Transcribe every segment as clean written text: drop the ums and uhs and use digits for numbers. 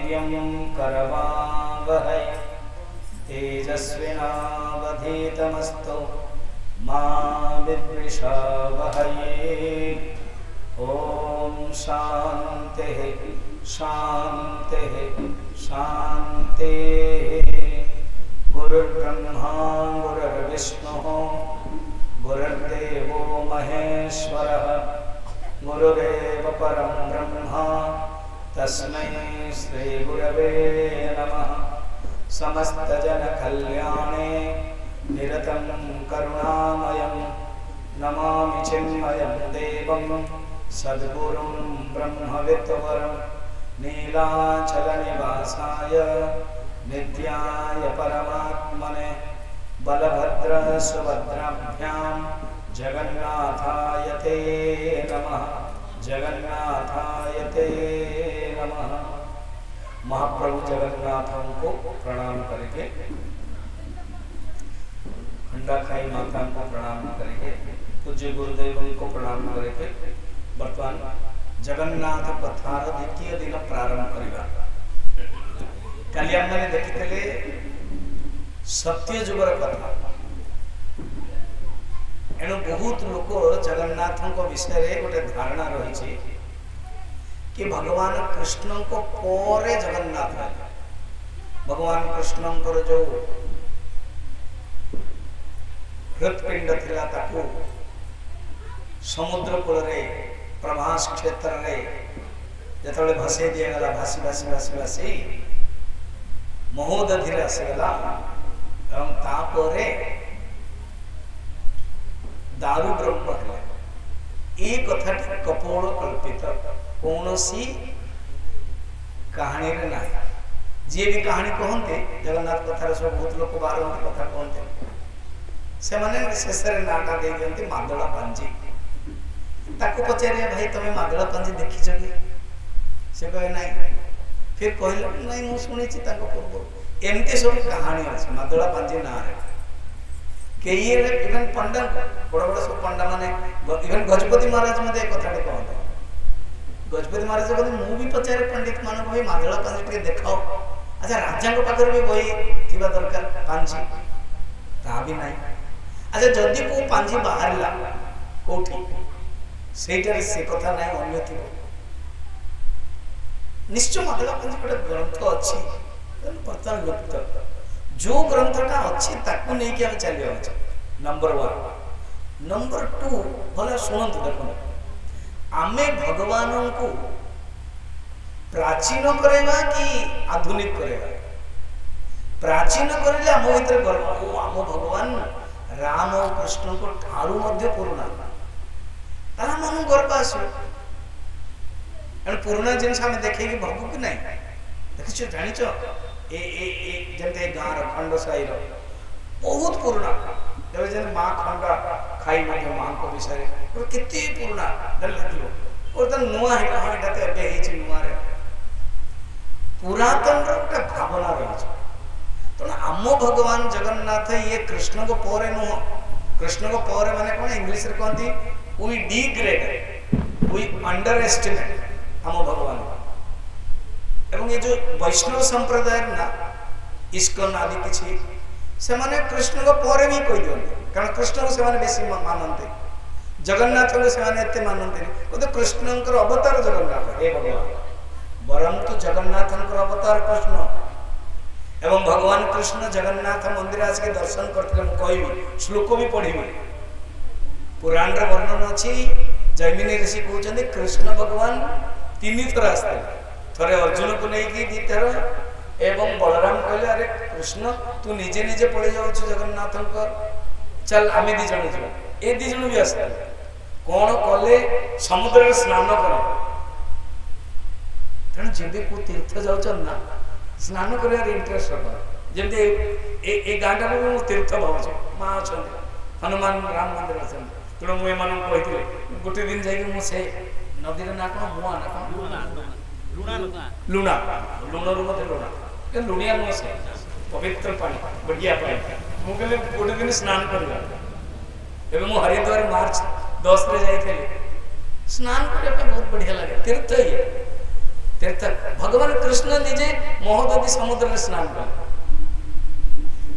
वीर्यं करवावहै तेजस्विनावधीतमस्तु मा विद्विषावहै। ओम शांतिः शांतिः शांतिः। गुरुर्ब्रह्मा गुरुर्विष्णुः गुरुर्देवो महेश्वरः गुरुरेव परं ब्रह्म तस्मै श्री गुरवे नमः। समस्त जन कल्याणे निरतं करुणामयं नमामि चिन्मयं देवं सद्गुरुं ब्रह्मविद्वरं नीलाचलनिवासाय नित्याय परमात्मने बलभद्र सुभद्राभ्यां जगन्नाथाय ते नमः जगन्नाथाय ते नमः। महाप्रभु जगन्नाथों को प्रणाम करके खंडा खाई माता को प्रणाम करके पूज्य गुरुदेव को प्रणाम करके वर्तमान जगन्नाथ कथार द्वितीय दिन प्रारंभ करवा। काली आमे देखिले सत्य जुगर कथा एणु बहुत लोक जगन्नाथ विषय गोटे धारणा रही कि भगवान कृष्ण को परे जगन्नाथ है। भगवान कृष्ण जो हृत्पिंड थिला ताकू समुद्र कूल प्रभास क्षेत्र रे जतबे भसे दिगला भासी भासी भासी भासी महोदधि आसीगला एवं तापरे दारु ब्रह्म है। ये कथा कपोल कल्पित कौन सी कहानी रे ना। जी भी कहानी कहते जगन्नाथ कथार सब बहुत लोग बार कथा कहते से माने शेष रे नाटा दे दियंती मादला पांजी। ताको पचारे भाई तमे मादला पांजी देखिछ कि से कहे नहीं। फिर कहले नहीं मु सुनी छि ताको पूर्व एमती सब कहानी अछि मादला पांजी ना रे के ये इवन पंडा बड़ बड़ सब पंडा माने इवन गजपति महाराज मते कथा कहते। गजपति महाराज कहते मु भी पचारे पंडित मान भाई मादला पांजी के देखाओ। अच्छा राजा को पाकर भी वही थिबा दरकार पांजी ता भी नहीं। अच्छा जदि को पांजी बाहरला कोठी सेटार से कथा नहीं अन्य थी निश्चय मादला पांजी गोटे ग्रंथ अच्छी बर्तमान लुप्त जो ग्रंथटा अच्छी ताकू नहीं कि हम चलिया अछि नंबर 1। नंबर 2 भले सुनंतु देखो आमे भगवान को प्राचीन करेगा कि आधुनिक करेगा। प्राचीन करले हम भीतर गर्व ओ आम भगवान राम और कृष्ण को ठारू मध्य पुराना ताला मन गर्व आसो एन पुराना जिनस हम देखे कि भगु कि नहीं देखिछ जानिछ ए जते गार खंड साई रो बहुत पुराना जब जन मां खंडा खाई मध्य मां को विषय और कितनी पुराना दल लगियो और त नुआ है कहां एटाते अबे हेछि नुआ रे पुरातन रो एक भावना रही छ। तो आम भगवान जगन्नाथ ये कृष्ण को परे नुह। कृष्ण को परे माने कोन इंग्लिश रे कहती we degrade we underestimate आम भगवान। एवं ये जो वैष्णव संप्रदाय ना इस्कन आदि किछि से माने कृष्ण को परे भी कहि दियंते कारण कृष्ण को से माने बेसी मानन्ते जगन्नाथ को से माने एते मानन्ते तो कृष्णंकर अवतार जगन्नाथ हे भगवान बरम तो जगन्नाथंकर अवतार कृष्ण एवं भगवान कृष्ण जगन्नाथ मंदिर आज के दर्शन करते कहबी श्लोक भी पढ़ी पुराण रे वर्णन अछि। जैमिनी ऋषि कहते कृष्ण भगवान 3 थर आसते थरे अर्जुन को नहीं कि 2 थर एवं बलराम कहले अरे कृष्ण तू निजे निजे पड़े जाऊ जगन्नाथंकर चल आमे 2 जण जीवा ए 2 जण भी आसते कौन कले समुद्र में स्नान करे तेणु जेबे को तीर्थ जाउछन ना स्नान कर इंटरेस्ट जमी ए गाँटा को तीर्थ भाव माँ अच्छा हनुमान राम मंदिर अच्छा तेणु मुझे कही गोटे दिन जाकि मुझे नदी ना कौन मुआ ना कौन लुणा लुण रु मत लुणा लुणिया नुह से पवित्र पानी बढ़िया पानी मुझे गोटे दिन स्नान करवा एवं मुझे हरिद्वार मार्च 10 रे जाइए स्नान करने बहुत बढ़िया लगे तीर्थ ही तीर्थ भगवान कृष्ण निजे महोदधि समुद्र में स्नान कले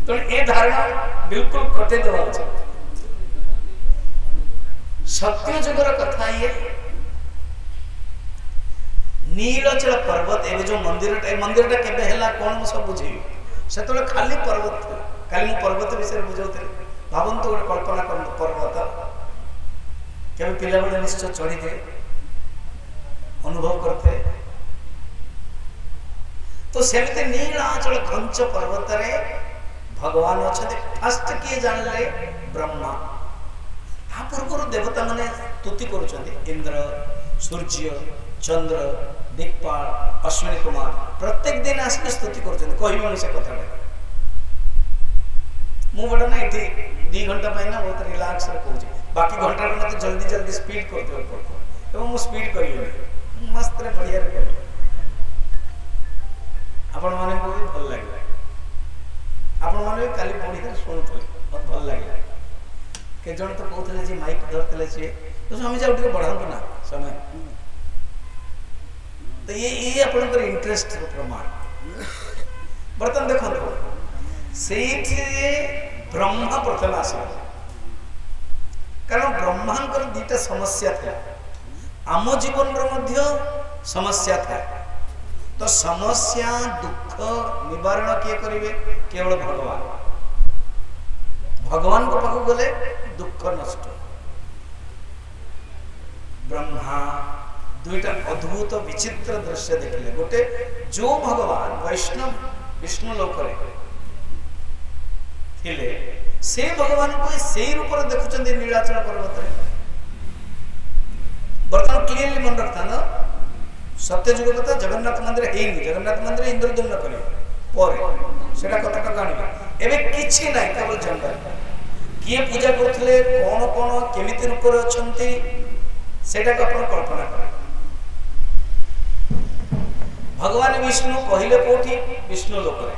तो ये धारणा बिल्कुल कटे देवा उचित। सत्य जुगर कथा ये नीलचल पर्वत एवं जो मंदिर केबे हैला कोन सब बुझे से तो खाली पर्वत थे खाली पर्वत विषय बुझाऊे भावतु गोटे कल्पना कर पर्वत केबे पिला बेले निश्चय चढ़ी थे अनुभव करते तो सेमते नीलाचल घंच पर्वत रे भगवान अच्छे फास्ट किए जानले ब्रह्मा ता पूर्व देवता माने स्तुति करुछन्ते इंद्र सूर्य चंद्र दिक्पाल अश्विनी कुमार प्रत्येक दिन आसिक स्तुति करुछन्ते कहबे से कथा मु बड़ा ना इथे 2 घंटा पाइना बहुत रिलैक्स रे कहूची बाकी घंटा रे मते जल्दी जल्दी स्पीड कर देबो पड़तो एवं मु स्पीड करियो मस्त रे बढ़िया रे करियो आपण माने को भल लागला आपण माने काली पढी के सुनुथले बहुत भल लागला के जण तो कहतले जे माइक धरतले से तो स्वामी जाउ टिके बढ़ांतु ना समय तो ये आपण कर इंटरेस्ट रो प्रमाण बर्तन देखो सेठी ब्रह्मा प्रथम आसे कारण ब्रह्मांकर दीटा समस्या था आम जीवन रो मध्य समस्या था तो समस्या दुख निवारण किए करिवे केवल भगवान भगवान को पाखु गले दुख नष्ट ब्रह्मा दुईटा अद्भुत विचित्र दृश्य देखले गोटे जो भगवान वैष्णव विष्णु लोक रे थिले से भगवान को से रूप रे देखुचंदी नीलाचल पर्वत रे बर्तमान क्लियरली मन रखता ना सत्य जुग कथा जगन्नाथ मंदिर हेनी जगन्नाथ मंदिर इंद्रद्युम्न करे परे सेटा कथा का जानिबा एबे किछि नै केवल जंगल किए पूजा करथले कोन कोन केमिति रूप रे अछंती सेटा को अपन कल्पना कर भगवान विष्णु कहले कोठी विष्णु लोक रे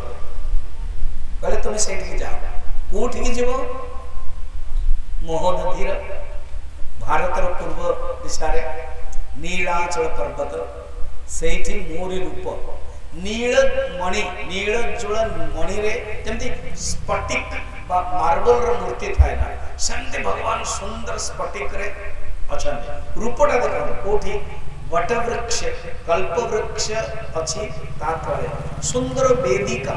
कहले तुम सेठी जाओ कोठी की जीवो महोदधिर भारत रो पूर्व दिशा रे नीलाचल पर्वत सेठी मोरी रूप नील मणि नील जुल मणि रे जमती स्फटिक बा मार्बल रो मूर्ति थाय ना सेमते भगवान सुंदर स्फटिक रे अछन रूपटा देखो कोठी वट वृक्ष कल्प वृक्ष अछि ता तळे सुंदर वेदिका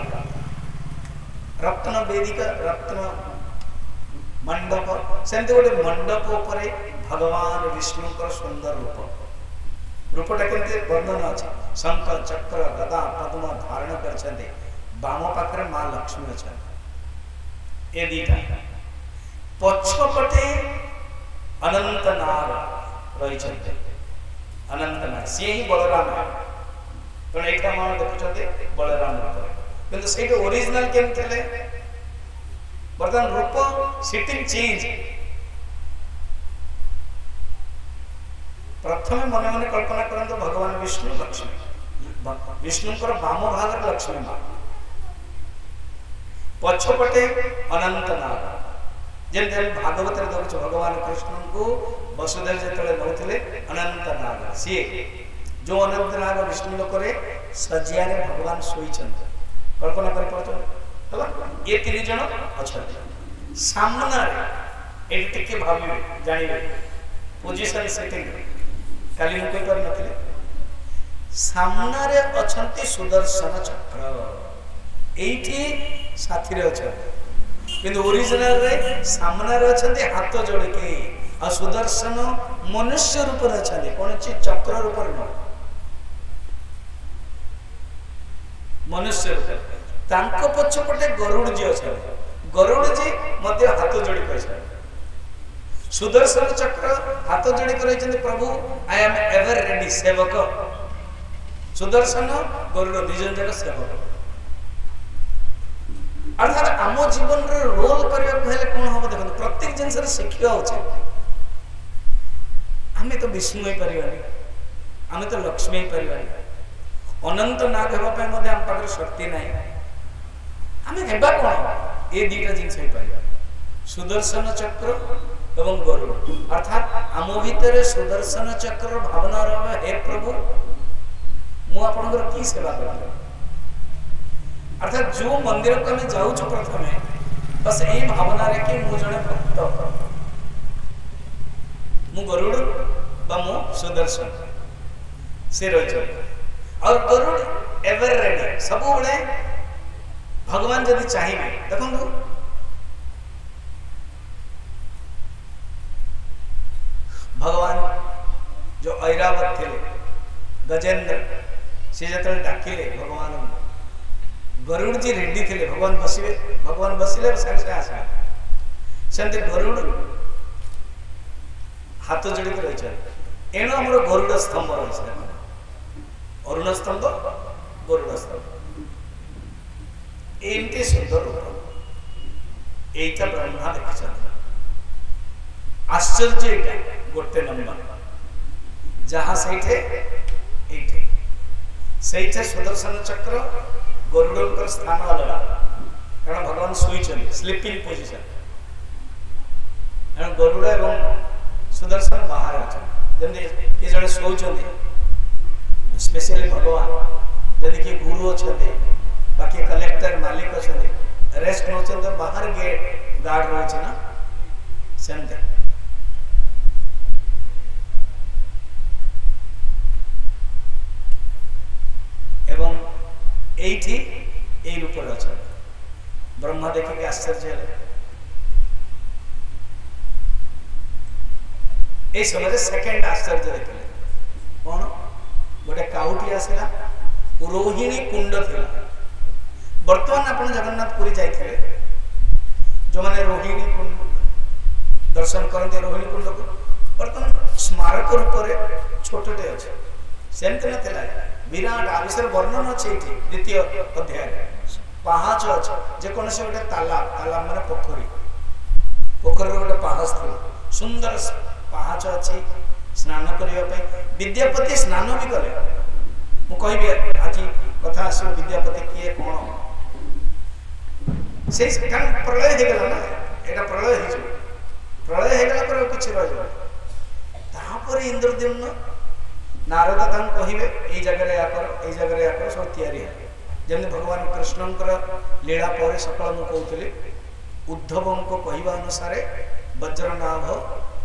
रत्न मंडप सेमते गोटे मंडप उपरे भगवान विष्णु का सुंदर रूपटा केमते वर्णन अछि शंख चक्र गदा पद्म धारण करछन्ते बाम पाखरे मां लक्ष्मी अछन ए दीटा पछपटे अनंत नाग रही छन्ते अनंत नाग से ही बलराम है तो एटा मां देखुछन्ते बलराम रूप किंतु सेटा ओरिजिनल केम थले बर्तन रूप सिटिंग चेंज प्रथम मन मन कल्पना करंतु भगवान विष्णु लक्ष्मी विष्णुकर बाम भाग लक्ष्मी मां पछपटे अनंत नाग जेते भागवत रे देखु भगवान कृष्ण को वसुदेव जेतले नउथिले अनंत नाग सी जो अनंत नाग विष्णु लोक रे सजिया रे भगवान सोई छन कल्पना कर पाछो हला ये तीन जण अछन सामना रे एक टिके भाबिबे जानिबे पोजीशन सेटिंग काली मुके पर नथिले सामना रे अछंती सुदर्शन चक्र एठी साथी रे अछन किंतु ओरिजिनल रे सामना रे अछंती हाथ जोड़ के आ सुदर्शन मनुष्य रूप रे अछंती कोन छि चक्र रूप रे न मनुष्य रूप तांको पछपटे गरुड़ जी अछन गरुड़ जी मध्य हाथ जोड़ी कहछन सुदर्शन चक्र हाथ जोड़ी कहछन प्रभु आई एम एवर रेडी सेवक सुदर्शन गरुड़ दिजन जग सेवक अर्थात आम जीवन रे रोल करिया हेले कोन हो देखो प्रत्येक जिंस रे शिखिया होचे हमें तो विष्णु ही परिवानी हमें तो लक्ष्मी ही परिवानी अनंत नाग हेबा पे मध्ये हम पाकर शक्ति नाही हमें हेबा कोन ए दीटा जिंस ही परिवा सुदर्शन चक्र एवं गरुड़ अर्थात आम भीतर सुदर्शन चक्र भावना रहे हे प्रभु मु भगवान की सेवा कर। अर्थात जो मंदिर को आम जाऊँ प्रथम बस यही भावना रे कि मु जड़े भक्त, मु गरुड़ बा मु सुदर्शन से रही। और गरुड़ एवर रेडी सब बड़े भगवान जदि चाहिए देखो भगवान जो ऐरावत थे गजेंद्र से जो डाकिले भगवान गरुड़ जी रेडी थे भगवान बसिले सागे सागे आसला सेमती गरुड़ हाथ जोड़ी रही एणु आम गरुड़ स्तंभ रही अरुण स्तंभ गरुड़ स्तंभ एमती सुंदर रूप यहीटा ब्रह्मा देखी आश्चर्य एटा गोटे नंबर जहाँ से सुदर्शन चक्र गरुड़ स्थान अलग कारण भगवान शुई स्लीपिंग पोजिशन गरुड़ एवं सुदर्शन बाहर अच्छे जड़े शोचते स्पेशली भगवान जदि कि गुरु अच्छा बाकी कलेक्टर मालिक अच्छा रेस्ट नौ बाहर गेट गार्ड रही ना सेमती एवं एठी ए रूप अच्छा ब्रह्मा देखिए आश्चर्य ए समय सेकेंड आश्चर्य देखले कौन गोटे काउटी आसला रोहिणी कुंड थी बर्तमान आप जगन्नाथ पुरी जाइए जो मैंने रोहिणी कुंड दर्शन करते रोहिणी कुंड को बर्तमान स्मारक रूप में छोटे अच्छे सेमती ना विराट आ विषय वर्णन अच्छे द्वितीय अध्याय पहाच अच्छे जेकोसी गोटे तालाब माने पोखरी गोटे पहाच थी सुंदर पहाच अच्छी स्नान करने विद्यापति स्नान भी कले मु कहि आज कथा आस विद्यापति किए कौन से प्रलय हो गला ना यहाँ प्रलय हो गला किसी रही इंद्रद्युम्न नारद तक कहे ये जगह या कर ये जगह या कर सब तैयारी जमी भगवान कृष्णकर लीला पर सकाल मुझे कहती उद्धव को कहवा अनुसार वज्रनाभ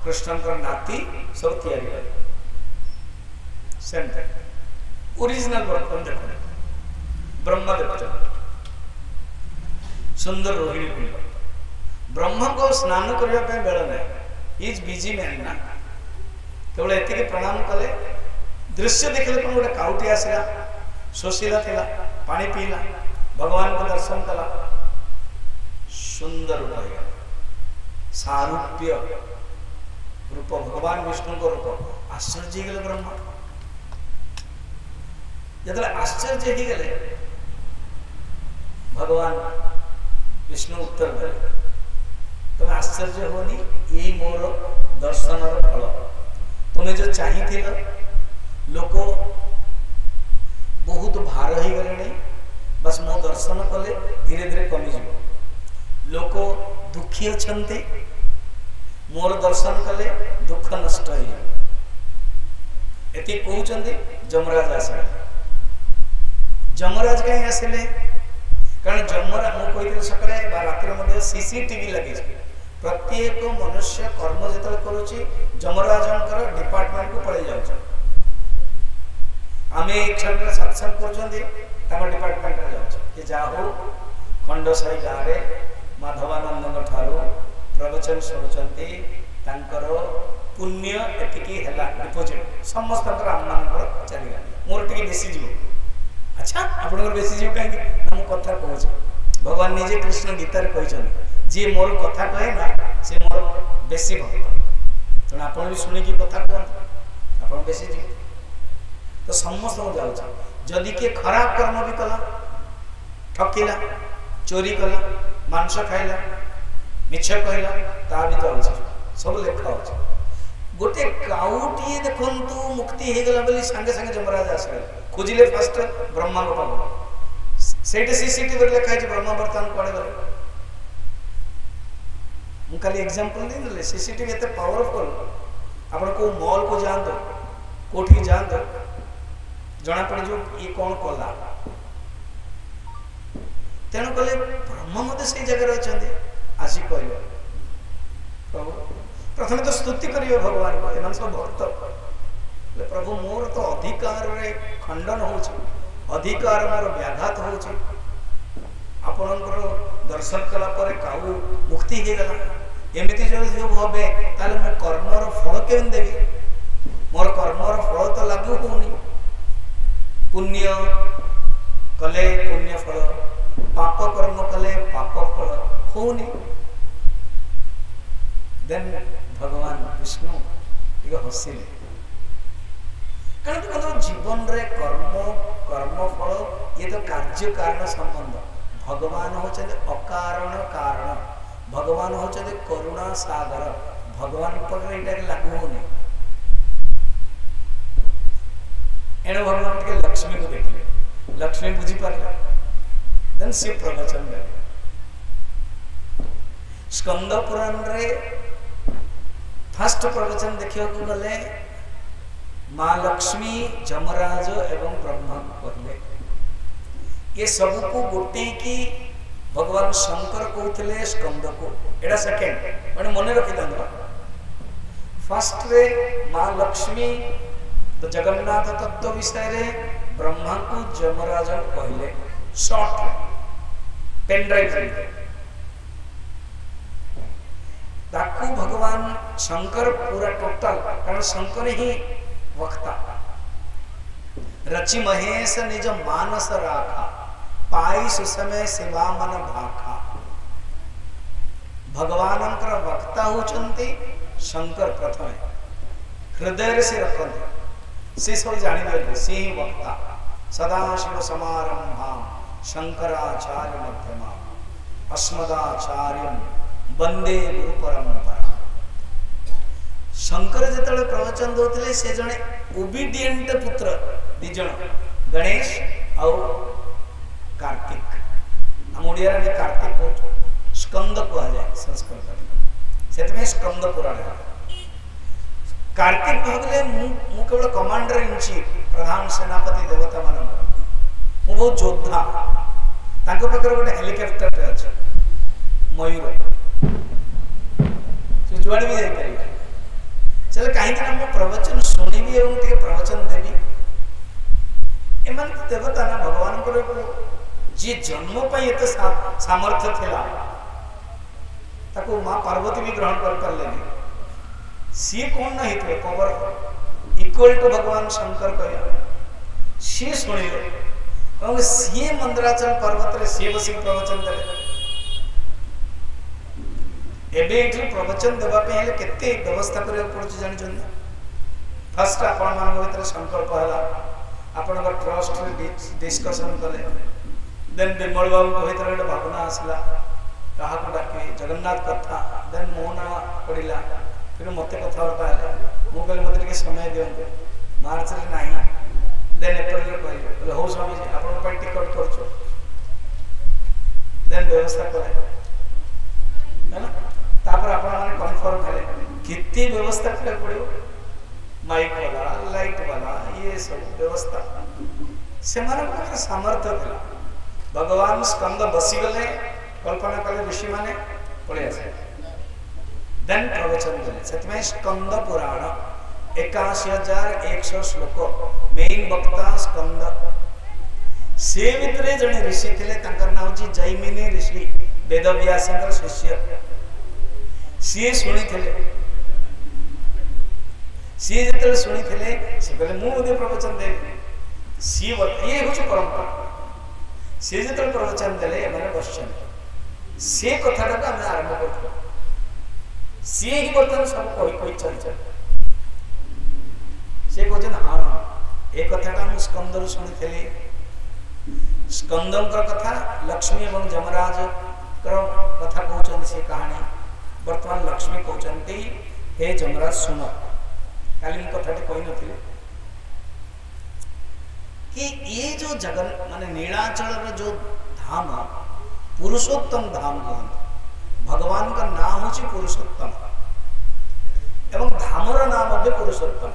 कृष्णकर नाती सब तैयारी सेम ओरिजिनल बर्तन देख ब्रह्मदेव सुंदर रोहिणी कुंड ब्रह्म को स्नान करने बेल ना इज बिजी मैन ना केवल एति प्रणाम कले दृश्य देखले कौन गोटे काउटी आसला शोषिला थिला पानी पीला भगवान को दर्शन कला सुंदर रूप सारूप्य रूप भगवान विष्णु को रूप आश्चर्य गले ब्रह्मा जो आश्चर्य ही गले भगवान विष्णु उत्तर देले तुम आश्चर्य होनी यही मोर दर्शन फल तुम्हें जो चाहिए लोक बहुत भार हो गले बस मो दर्शन कले धीरे धीरे कमिज लोक दुखी अच्छा मोर दर्शन कले दुख नष्ट हो कहते जमराज आसले जमराज कहीं आसिले कारण जमराज मुझे सकाଳେ रात्रि सीसीटीवी लगे प्रत्येक मनुष्य कर्म जो करुच्ची जमराजंकर डिपार्टमेंट को पड़े जाऊँ आम एक क्षण सत्संग कर डिपार्टमेंट जाऊँ जाहू खंडसाई गाँव में माधवानंद ठारू प्रवचन शुणुंट पुण्य एतिकी डिपोजिट समस्त आम चलगा मोर टी बेसी जीव अच्छा आप बेसी जीव कहीं मु कथा कहूँ भगवान निजे कृष्ण गीतार कहते जी मोर कथा कहे ना से मोर बेसी भक्त तेना आप भी शुणिकी कथा कहते आप बेसी जीव तो समस्त जाऊँ जदि किए खराब कर्म भी कला ठकिला चोरी कला मांस खाइला मिछ कहला ता भी तो सब लेखा हो गोटे काउटी देखु मुक्ति हो गला बोली सांगे सांगे जमराज आसले खोजिले फास्ट ब्रह्मा को पाल से सीसीटीवी लिखाई ब्रह्मा बर्तमान कड़े गले मुझे एग्जांपल नहीं सीसीटीवी एत पावरफुल आप मॉल को जातु कौटी जातु जना पड़ जो ये कौन कला तेणु कले ब्रह्म मत से जगह अच्छा आसी कह प्रभु प्रथम तो स्तुति करिए भगवान को एम सब भक्त प्रभु मोर तो अधिकार रे खंडन हो अधिकार मोर व्याघात हो आपणकर दर्शन कला पर काऊ मुक्ति हो गला एमती जो भावे ताले मैं कर्मर फल केन देवी मोर कर्मर फल तो लागू होनी पुण्य कले पुण्य फल पाप कर्म कले पाप फल होनी देन भगवान विष्णु ये हसिले कारण तो जीवन रे कर्म फल ये तो कार्य कारण संबंध भगवान होते अकारण कारण भगवान होते करुणा सागर भगवान पर लागू होनी एणु भगवान के लक्ष्मी को देखले लक्ष्मी बुझी पारे देन से प्रवचन दे स्कंद पुराण रे फर्स्ट प्रवचन देखियो को गले मां लक्ष्मी जमराज एवं ब्रह्मा कहले ये सब को गोटे की भगवान शंकर कहते स्कंद को एटा सेकेंड मैंने मन रखी था फर्स्ट रे मां लक्ष्मी तो जगन्नाथ तत्व विषय रे ब्रह्मा को जमराज कहले शॉर्ट पेन ड्राइव ताकू भगवान शंकर पूरा टोटल कारण शंकर ही वक्ता रचि महेश निज मानस राखा पाई सुसमय सेवा मन भाखा भगवान वक्ता होचंती शंकर प्रथम हृदय से रखते से सब जानी दे से ही वक्ता सदाशिव समारंभा शंकराचार्य मध्यमा अस्मदाचार्य वंदे गुरु परंपरा शंकर जिते प्रवचन दौले से जड़े ओबीडिएंट पुत्र दिज गणेश और कार्तिक हम ओडिया रे कार्तिक को स्कंद कह जाए संस्कृत से स्कंद पुराण कार्तिक भागले मु केवल कमांडर इन चीफ प्रधान सेनापति देवता मान मु बहुत योद्धा तांको पाखरे गोटे हेलिकॉप्टर अच्छे मयूर से जुआड़े भी जाई परिबा चले कहीं मो प्रवचन शुणिबी एवं टे प्रवचन देवी एमन देवता ना भगवान को जी जन्म पाई एत सामर्थ्य थिला ताको मां पार्वती भी ग्रहण कर पारले सी कौन ना हितले पावर इक्वल टू भगवान शंकर कहया सी सुनिले और सी मंदराचल पर्वत रे सी बसी प्रवचन देले एबे एठी प्रवचन देबा पे हेले केते व्यवस्था करे पड़छ जानि जन फर्स्ट आपण मान भीतर संकल्प हला आपण का ट्रस्ट रे डिस्कशन कले देन विमल बाबू को भीतर एक भावना आसला कहा को डाके जगन्नाथ कथा देन मोना पड़िला फिर मते कथा वार्ता है मो कहले मते के समय दियो मार्च रे नाही देन अप्रैल रे कहले हो स्वामी जी आपण पे टिकट करछो देन व्यवस्था करे है ना तापर आपण माने कंफर्म हेले कितनी व्यवस्था करे पड़ो माइक वाला लाइट वाला ये सब व्यवस्था से माने पाखरे सामर्थ्य थिला भगवान स्कंद बसी गले कल्पना कले ऋषि माने पळे आसे देन प्रवचन देले सेतमे स्कंद पुराण 81100 श्लोक मेन वक्ता स्कंद से भितरे जने ऋषि थिले तांकर नाम छी जैमिनी ऋषि वेदव्यासंकर शिष्य सी सुनी थिले सी जतले सुनी थिले से कहले मु ओदे प्रवचन दे सी ये होछ परंपरा से जतले प्रवचन देले माने क्वेश्चन से कथाटा का हम आरंभ करथो सी ही बर्तन सब कोई चल से कहजन हां ए कथाटा मु स्कंदर सुनी थिले स्कंदम कथा लक्ष्मी एवं जमराज कथा कहउछन से कहानी वर्तमान लक्ष्मी कहते हे जमराज सुन काली कथा कही नी कि ये जो जगन माने नीलाचल जो धाम पुरुषोत्तम धाम कहते भगवान का नाम होची पुरुषोत्तम एवं धामर नाम भी पुरुषोत्तम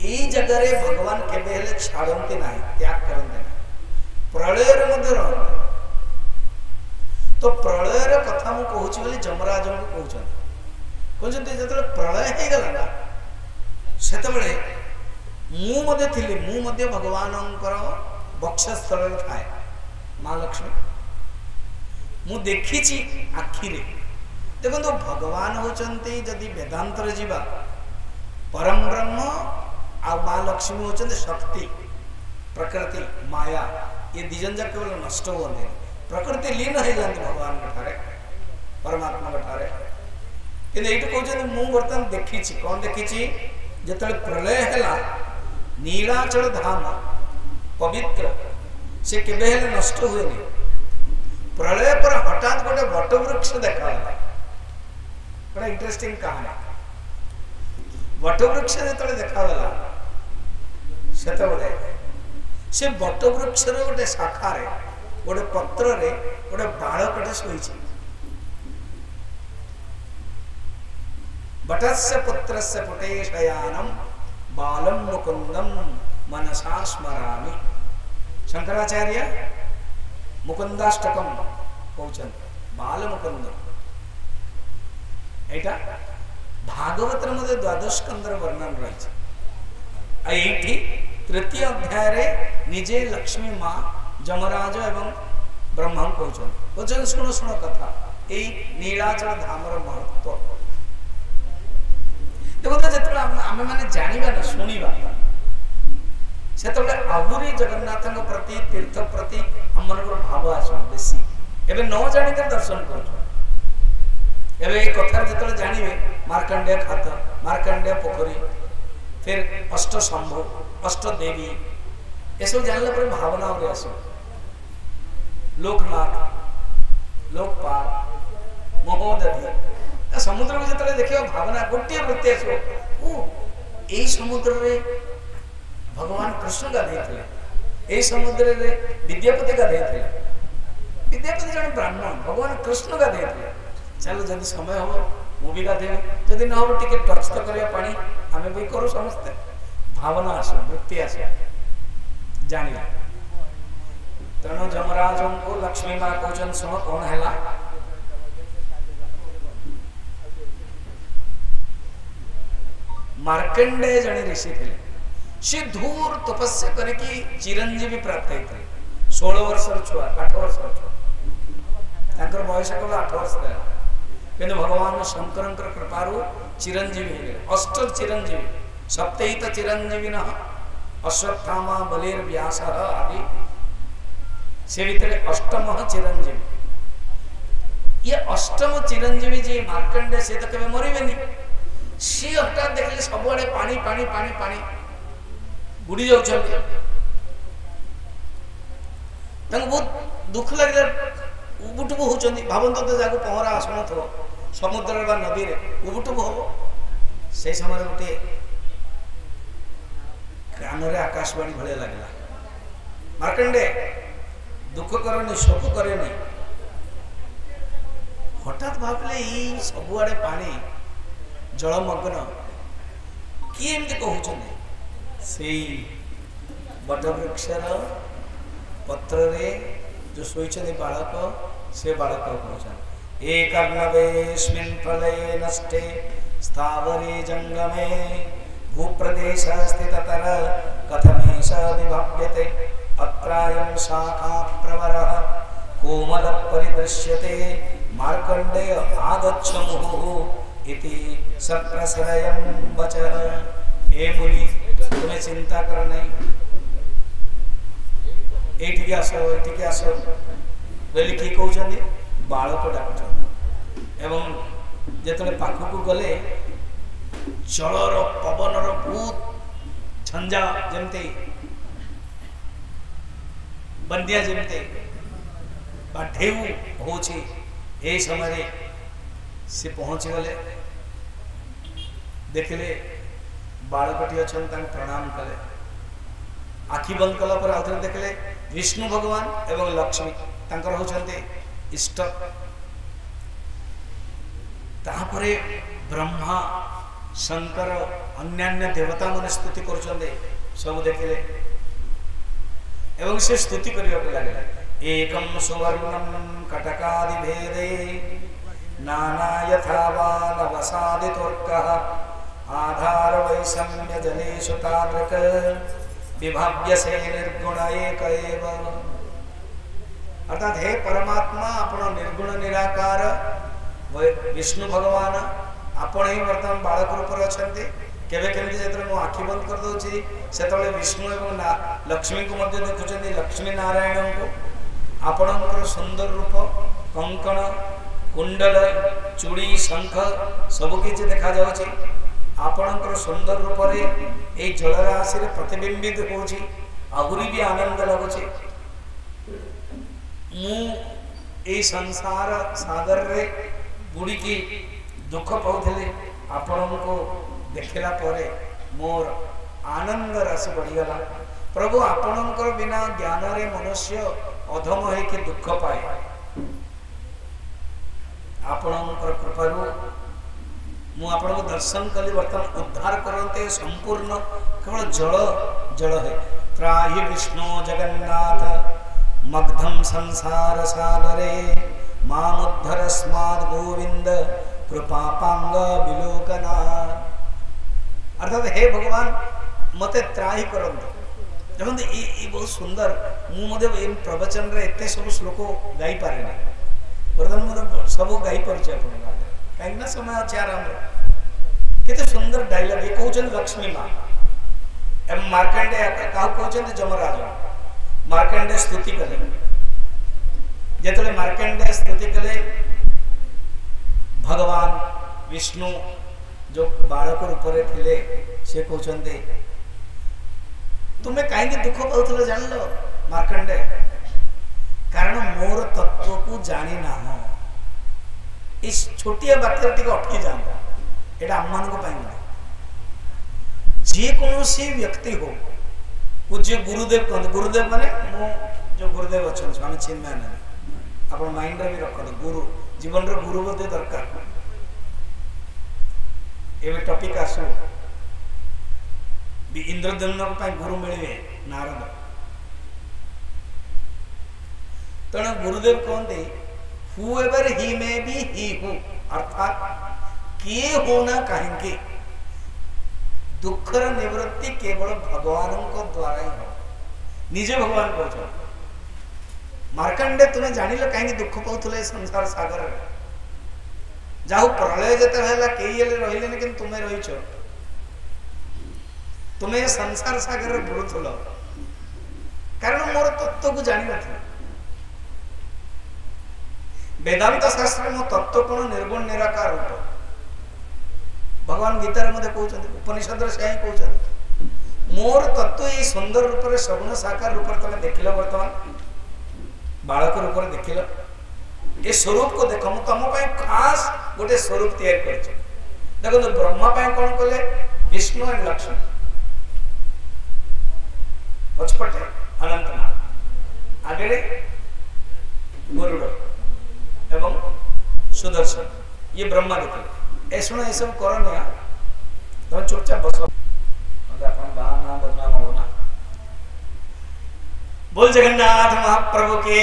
ये जगह रे भगवान केबे हेले छाड़ती ना, त्याग करते ना, प्रलय रहा। तो प्रलयर कथा मु कहूँ बोली जमराज को कहते जो प्रलय हो गला ना से मुझे भगवान वक्षस्थल थाए माँ लक्ष्मी मु देखी आखि देखो तो भगवान होचंती जदि वेदांतर जीवा परम ब्रह्म आ माँ लक्ष्मी होचंती शक्ति प्रकृति माया ये दिजन जाक केवल नष्ट होते प्रकृति लीन हो जाती भगवान ठारे परमात्मा ठारे कि कहते मु बर्तमान देखी कौन देखी जो प्रलय है नीलाचल धाम पवित्र से केबे नष्ट हुए प्रलय पर हठात गोटे वटवृक्ष देखा बड़ा इंटरेस्टिंग कहानी वटवृक्ष जो देखा से वटवृक्ष गोटे शाखा गोटे पत्र गोटे बालकटे शोची वटस्य पुत्रस्य पुटे शयानम बालम मुकुंदम मनसा स्मरामि शंकराचार्य मुकुंदाष्टकम कहते बाल मुकुंदम एटा भागवत मध्य द्वादश स्कंदर वर्णन रही तृतीय अध्याय रे निजे लक्ष्मी माँ जमराज एवं ब्रह्म कहते शुण शुण कथा यही नीलाचल धामर महत्व देखो जो आम मैंने जाना ना शुणा से आहरी जगन्नाथ प्रति तीर्थ प्रति आम मन भाव आस बेसी एवं न जाणी दर्शन कर कथा जो जानवे मार्कंडेय खात मार्कंडेय पोखरी फिर अष्ट शंभु अष्ट देवी ये सब जानला पर भावना आस लोकनाथ लोकपाल महोदधि समुद्र को जो देखिए भावना गोटे वृत्ति आस समुद्र रे भगवान कृष्ण गाधे समुद्र रे विद्यापति गाधे विद्यापति जन ब्राह्मण भगवान कृष्ण गाधे चलो जब समय हम मुझे गाधे जदि न हम टे टच तो करिया पानी आम भी करूँ समस्ते भावना आस वृत्ति आस जान तेणु जमराज को लक्ष्मी माँ कहते शुण कौन है मार्कंडेय जड़े ऋषि थे सी धूर तपस्या करके चिरंजीवी प्राप्त होते 16 वर्ष छुआ 8 वर्ष छुआ बयस केवल 8 वर्ष था कि भगवान शंकर कृपारू चिरंजीवी अष्ट चिरंजीवी सप्तहित चिरंजीवी अश्वत्थामा बलिर व्यास आदि से भीतर अष्टम चिरंजीवी ये अष्टम चिरंजीवी जी मार्कंडे से तो कभी मरबे सी हठात देखले सब आड़े पानी पानी पानी पानी बुड़ी जाउछन्ति बहुत दुख लगे उबुटुबु होचन्ति भावंत तो जाको पहरा आसन थो समुद्र बा नदी रे उबुटुबु हो से समय गोटे कान रे आकाशवाणी भले लगला मार्कंडे दुख करनी शोक करेनी हठात भावले ई सब आड़े पानी जलमग्न किए एमती कहते से वटवृक्षर पत्र रे जो शोचते बालक से बालक कहते एकर्णवेस्मिन् प्रलये नष्टे स्थावरे जंगमे भूप्रदेश स्थिततर कथमेष विभव्यते अत्रायं शाखा प्रवरः कोमल परिदृश्यते मार्कंडेय आगच्छ मुहुः इति सप्रसरयं वचः हे मुनि तुम्हें चिंता कर नहीं एठिके आसो बोली किए कहते बालक डाकुच एवं जो पाखक गले जलर पवनर बहुत झंझा जमती बंदिया जमती ढेउ हो समय से पहुँची गले देखले बालकटी अच्छा प्रणाम कले आखि बंद कला पर आउथरे देखले विष्णु भगवान एवं लक्ष्मी तांकर होचंते इष्ट तापरे ब्रह्मा शंकर अन्यान्य देवता मन स्तुति करछन्ते सब देखले एवं से स्तुति करने लगे एकम सुवर्णम कटकादि भेदे नाना यथावान वसादितोर्कः आधार वैषम्य जलेषु तादृक विभाव्य से निर्गुण एक एव। अर्थात हे परमात्मा आपण निर्गुण निराकार विष्णु भगवान आपण ही वर्तमान बालक रूप अच्छे केवे केमती जेतले मो आखि बंद कर दोची सेतले विष्णु एवं लक्ष्मी को मध्य देखुचंदी लक्ष्मी नारायण को आपणकर सुंदर रूप कंकण कुंडल चूड़ी शंख सब किछि देखा जाउची आपणकर सुंदर रूप रे ए जलराशि रे प्रतिबिंबित होउची आहुरी भी आनंद लागुची मु ए संसार सागर रे बुड़ी की दुख पाउथले आपणको देखला परे मोर आनंद राशि बढ़ीगला। प्रभु आपणकर बिना ज्ञान रे मनुष्य अधम है कि दुख पाए आपणकर कृपारू मु आपण को दर्शन कली वर्तमान उद्धार करते संपूर्ण केवल जल जल है त्राहि विष्णु जगन्नाथ मग्धम संसार सागरे मामुद्धरस्माद् गोविंद कृपापांग विलोकना। अर्थात हे भगवान मते त्राही करंतु देखते ये बहुत सुंदर मुझे प्रवचन रे एते सब श्लोक गाई पारे ना वर्तमान मतलब सब गाई पारे कहीं समय अच्छे आराम केते सुंदर डायलॉग ये कहते लक्ष्मी माँ एवं मार्कंडे क्या कहते जमराज मार्कंडे स्तुति कले जिते मार्कंडे स्तुति कले भगवान विष्णु जो बालक रूप रे थिले से कहते तुम्हें कहीं दुख पाउथले जान लो मार्कंडे कारण मोर तत्व को जानी ना हो इस छोटिया बात अटकी जाता एटा आम मान जे कौन व्यक्ति हो पूज्य गुरुदेव कहते गुरुदेव माने मो जो गुरुदेव अच्छा स्वामी चिन्मयानंद आप माइंड भी रखते गुरु जीवन रो गुरु बोधे दरकार एवं टॉपिक आसो इंद्रदम्न गुरु मिले नारद तेणु गुरुदेव कहते whoever he may be he who अर्थात किए होना कहीं दुखर निवृत्ति केवल भगवान को द्वारा ही हो निजे भगवान कहते मार्कंडे तुम्हें जान लो कहीं दुख पाउथले संसार सागर जाऊ प्रलय जते हला केई रहिले कि तुम्हें रहीछ तुम्हें संसार सागर बुड़ुथल कारण मोर तत्व को जानी न वेदांत शास्त्र मो तत्व कोण निर्गुण निराकार रूप भगवान गीता रे कहते उपनिषद से ही कहते मोर तत्व ये सुंदर रूप से सगुण साकार रूप तुम देख बर्तमान बालक रूप से देख ये स्वरूप को देख मुझे तुम खास गोटे स्वरूप तैयार कर देखो ब्रह्मा कौन कले विष्णु एंड लक्ष्मी पछपटे अनंतनाग आगे गरुड़ एवं सुदर्शन ये ब्रह्मा देखे ए सुना ये सब कर तुम चुपचाप बस गाना बदनाम हो ना बोल जगन्नाथ महाप्रभु के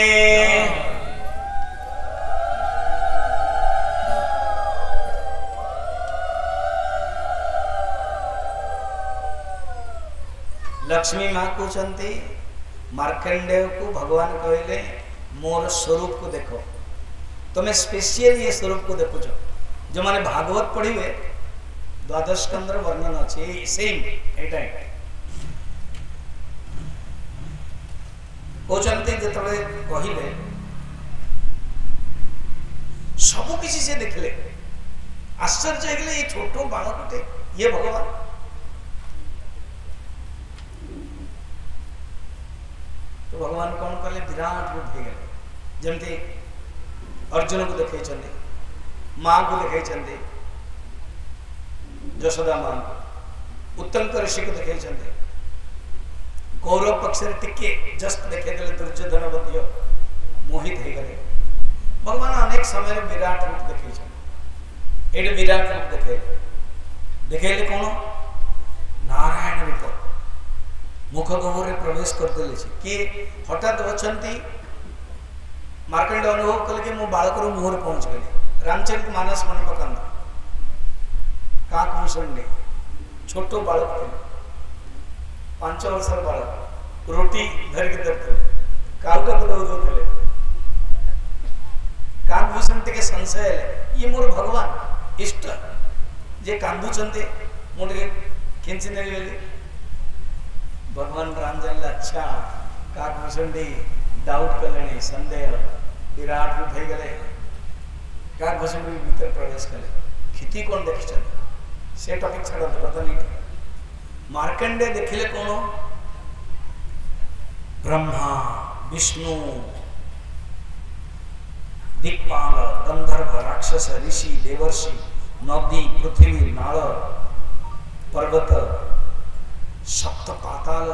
लक्ष्मी माँ कहते मार्कंडेय को भगवान कहले मोर स्वरूप को देखो तुम्हें स्पेशल ये स्वरूप को देखुच जो माने भागवत पढ़िबे द्वादश स्कंदर वर्णन अच्छे सेम एटा कहते जिते कहले सब किसी से देखले आश्चर्य हो ये छोट बालकटे ये भगवान तो भगवान कौन कले विराट रूप हो गए जमती अर्जुन को देखते माँ को देखते यशोदा माँ उत्तंक ऋषि को देखते कौरव पक्ष टिके जस्ट देखे दुर्योधन बद्य मोहित हो गए भगवान अनेक समय विराट रूप देखते ये विराट रूप देखे कौन नारायण रूप मुख गह्वर प्रवेश करदे किए हठात बचंती मार्कंड अनुभव कले कि मो बालक मुहर पहुंच गली रामचरित मानस मन पकांदा काकभूषण छोट बालक थे 5 वर्षर बालक रोटी धरिक दे काउटा दौदे काकभूषण टे संशय ये मोर भगवान इष्ट जे कांदुचंते मुझे खिंची नेली बेली भगवान राम जानले अच्छा काकभूषण डाउट कले संदेह विराट रूप हो गले काकभूषण भी भीतर प्रवेश कले खिति कौन देखी से टॉपिक छाड़ बर्तन मार्कंडे देखिले कौन ब्रह्मा विष्णु दिक्पाल गंधर्व राक्षस ऋषि देवर्षि नदी पृथ्वी नाल पर्वत सप्त पाताल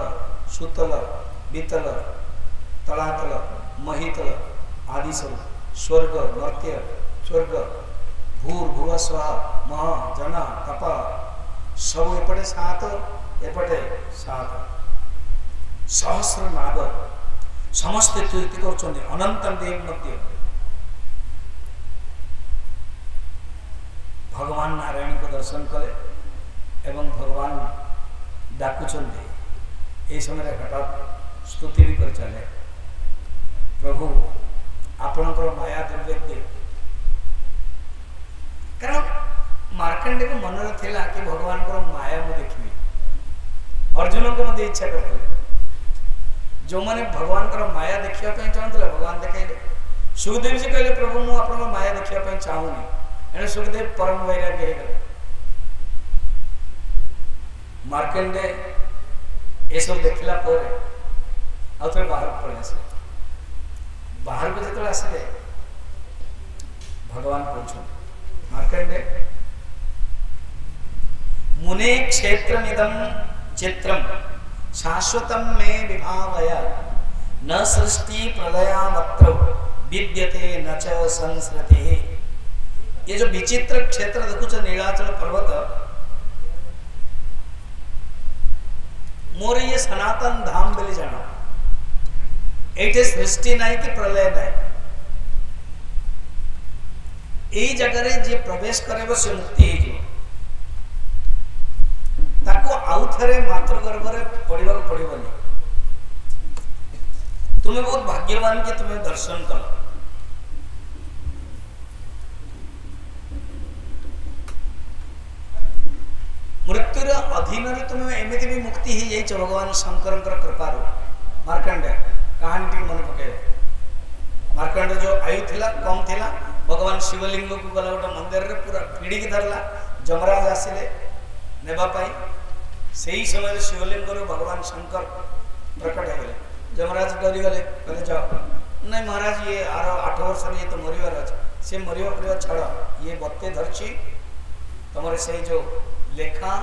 सुतल बीतल तलातल महितल आदि सब स्वर्ग मर्त्य स्वर्ग भूर्भुव स्व मह जना तप सब एपटे 7 एपटे 7 सहस्र नाग समस्त कीर्ति कर अनंत देव मध्य भगवान नारायण को दर्शन कले एवं भगवान डाकुचंदे ए समय हठात स्तुति भी कर चले प्रभु आपणकर माया दुर्वेद्य कारण मार्कंडे को मन थिला कि भगवान को माया मु देखिबी अर्जुन को मते इच्छा करते जो माने भगवान को माया देखिया पे चाहतले भगवान देखाइले सुखदेव जी कहले प्रभु मु आपन माया देखिया पे चाहूनी एने सुखदेव परम वैराग्य है मार्कंडे ये सब देखला पर आउथरे बाहर पड़े आसे बाहर को जतले आसे भगवान पूछो मार्कंडे मुने क्षेत्रमिदं चित्रम शाश्वतम मे विभावय न सृष्टि प्रलयामत्र विद्यते न च संस्कृति। ये जो विचित्र क्षेत्र देखुच नीलाचल पर्वत मोर ये सनातन धाम बोली जाना ये सृष्टि नहीं कि प्रलय नहीं यही जगह जे प्रवेश करे से मुक्ति हो आउ थे मातृ गर्भ पढ़ा पड़ोनी तुम्हें बहुत भाग्यवान कि तुम्हें दर्शन कल मृत्युर अधीन तुम्हें एमती भी मुक्ति ही जाइए भगवान शंकर कृपार मार्कंडे कहानी टी मन पके मार्कंडे जो आयु थिला कम थिला भगवान शिवलिंग को गला गोटे मंदिर रे पूरा पीड़ी की धरला जमराज आसिले नेबा पाई सही समय शिवलिंग भगवान शंकर प्रकट हो गए जमराज डरी गले कहले जाओ नहीं महाराज ये आर 8 वर्ष ये तो मरिवार अच्छे से मरिया छाड़ ये बत्ते धरची तुम से जो लेखा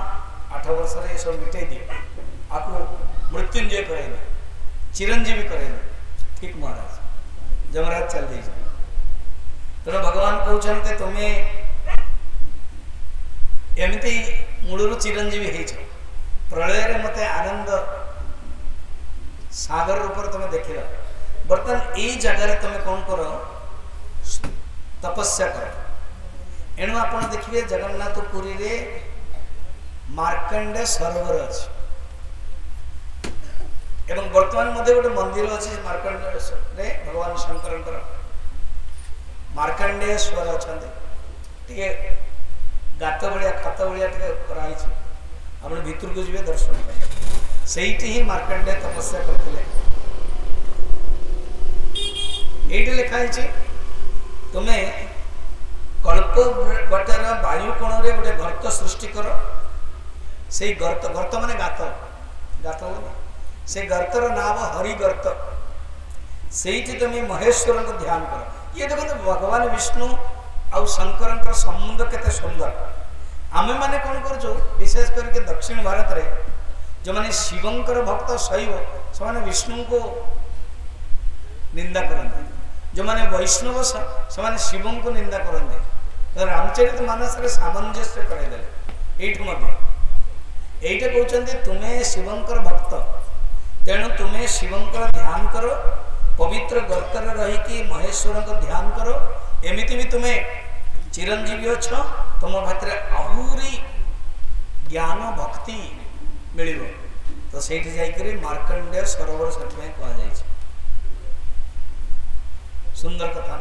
8 वर्ष ये सब मिटे दिए आपको मृत्युंजय करेगा चिरंजीवी करेगा ठीक महाराज जमराज चल दी तेना भगवान कहते तुम्हें एमती मूलर चिरंजीवी हो प्रलय रे मते आनंद सागर रूप तुम देखला बर्तमान यही जगह तुम कौन कर तपस्या कर एणु आप देखिए जगन्नाथ पुरी रे मार्कंडे सरोवर अच्छे एवं वर्तमान मध्य गोटे मंदिर अच्छे मार्कंडे भगवान शंकर मार्कंडेश्वर अच्छा गात भाया खात भाया कराई आप भीतर को जी दर्शन से ही मार्कंडे तपस्या करते ये लिखाई तुम्हें कल्प बटर वायु कोण रे गोटे गर्त सृष्टि कर से गर्त गर्त माने गात गात से गर्तर नाम हरिगर्त से तुम्हें महेश्वर को ध्यान कर ये देखो भगवान विष्णु आउ शंकर संबंध केते सुंदर आमे माने कौन कर विशेष करके दक्षिण भारत रे जो माने शिवंकर भक्त शैव से माने विष्णु को निंदा करते जो माने वैष्णव से माने शिव को निंदा करते तो रामचरित मानस रे सामंजस्य करदेले एठु मध्य एटा कहते तुम्हें शिवंकर भक्त तेणु तुम्हें शिवंकर ध्यान करो, पवित्र गर्तर रही महेश्वर को ध्यान करो, एमती भी तुम्हें चिरंजीवी अच्छ, तुम भीतर आहूरी ज्ञान भक्ति मिल। तो से मार्कंडेय सरोवर से कह सुंदर कथा।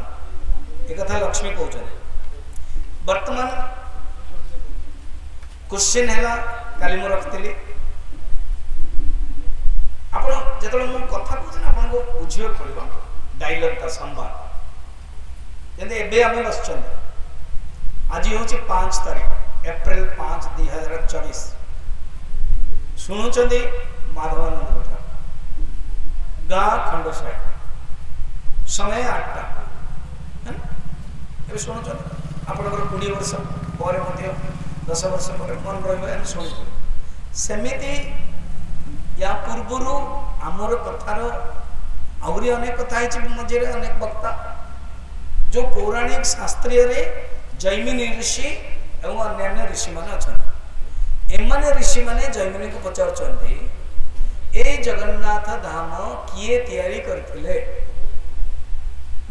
एक कथा लक्ष्मी कहते वर्तमान क्वेश्चन है काली मु रखी आप जो कथा कहते आपको बुझे पड़ो डायलॉग संवाद जैसे आम बस आज हूँ 5 तारीख एप्रिल 5, 2024 शुणुंट माधवानंद गाँ खंडसाई समय 8टा शुणुच आप 20 वर्ष पर 10 वर्ष पर मन रही शुणु सेमती या पूर्वर आमर कथार आहरी अनेक कथा मझे अनेक वक्ता जो पौराणिक शास्त्रीय जैमिनी ऋषि एवं अन्य ऋषि मैंने अच्छा एमाने ऋषि मैंने जैमिनी को पचार ए जगन्नाथ धाम किए तैयारी करथिले,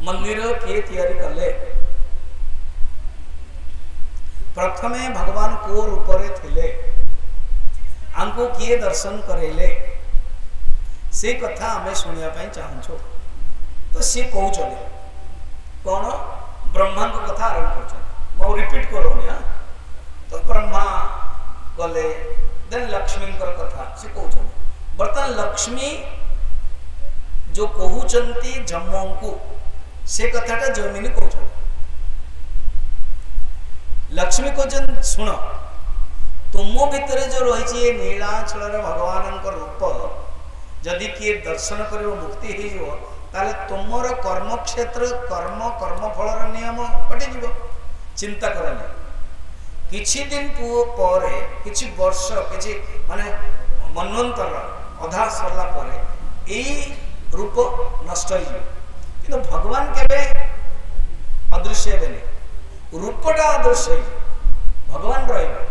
मंदिर किए तैयारी कले, प्रथमे भगवान को रूप रे थिले, आंको किए दर्शन करेले, से कथा आमे सुनिया पाई चाहूँ। तो सी कहू चले कौन ब्रह्मा को कथा आरंभ कर मो रिपीट करो ना। तो ब्रह्मा गले देन लक्ष्मी कथा सी कहू चले बर्तमान लक्ष्मी जो कहउचंती जम्मू को से कथाटा जमीनी कहउछन लक्ष्मी को जन सुनो तुम भितर जो रही नीलाचल भगवान रूप जदि किए दर्शन कर मुक्ति हो ताले तुमर कर्म क्षेत्र कर्मफल नियम कटिज चिंता करनी किछि दिन पर किछि वर्ष किछि माने मनवंतर अधा सरला पर यही रूप नष्ट हो भगवान केबे अदृश्य हेबेनी रूपटा अदृश्य भगवान रहिबे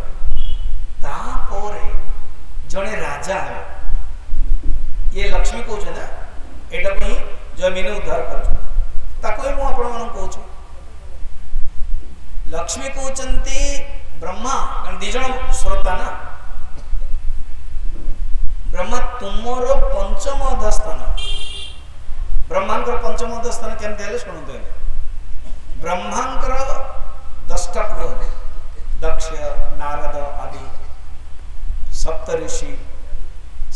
तापर जने राजा है ये लक्ष्मी कहते ना एटा को ही जमीन उद्धार कर लक्ष्मी कहते ब्रह्मा कारण दी जन श्रोता ना ब्रह्मा तुमर पंचम अधस्थान ब्रह्मांकर पंचम अधस्थान केमती है शुणु ब्रह्मांकर 10टा पुओ दक्ष नारद आदि सप्त ऋषि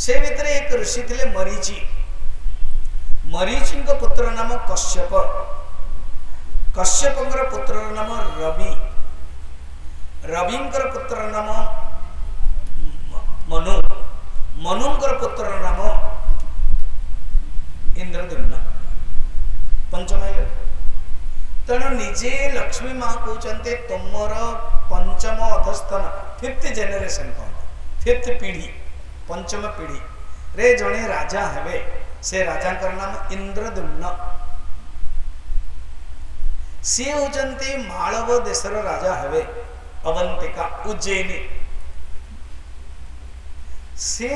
से भितर एक ऋषि थे मरीचि मरीचि पुत्र नाम कश्यप कश्यपर पुत्र नाम रवि रविंकर पुत्र नाम मनु मनुंकर पुत्र नाम इंद्रद्युम्न पंचम तेणु निजे लक्ष्मी माँ कहते तुमर पंचम अधस्थान 5th जेनेरेशन कहते 5th पीढ़ी पंचम पीढ़ी रे जड़े राजा हेबे से राजा नाम इंद्रद्युम्न सी होचंती मालव देशर राजा हेबे अवंतिका उज्जैनी से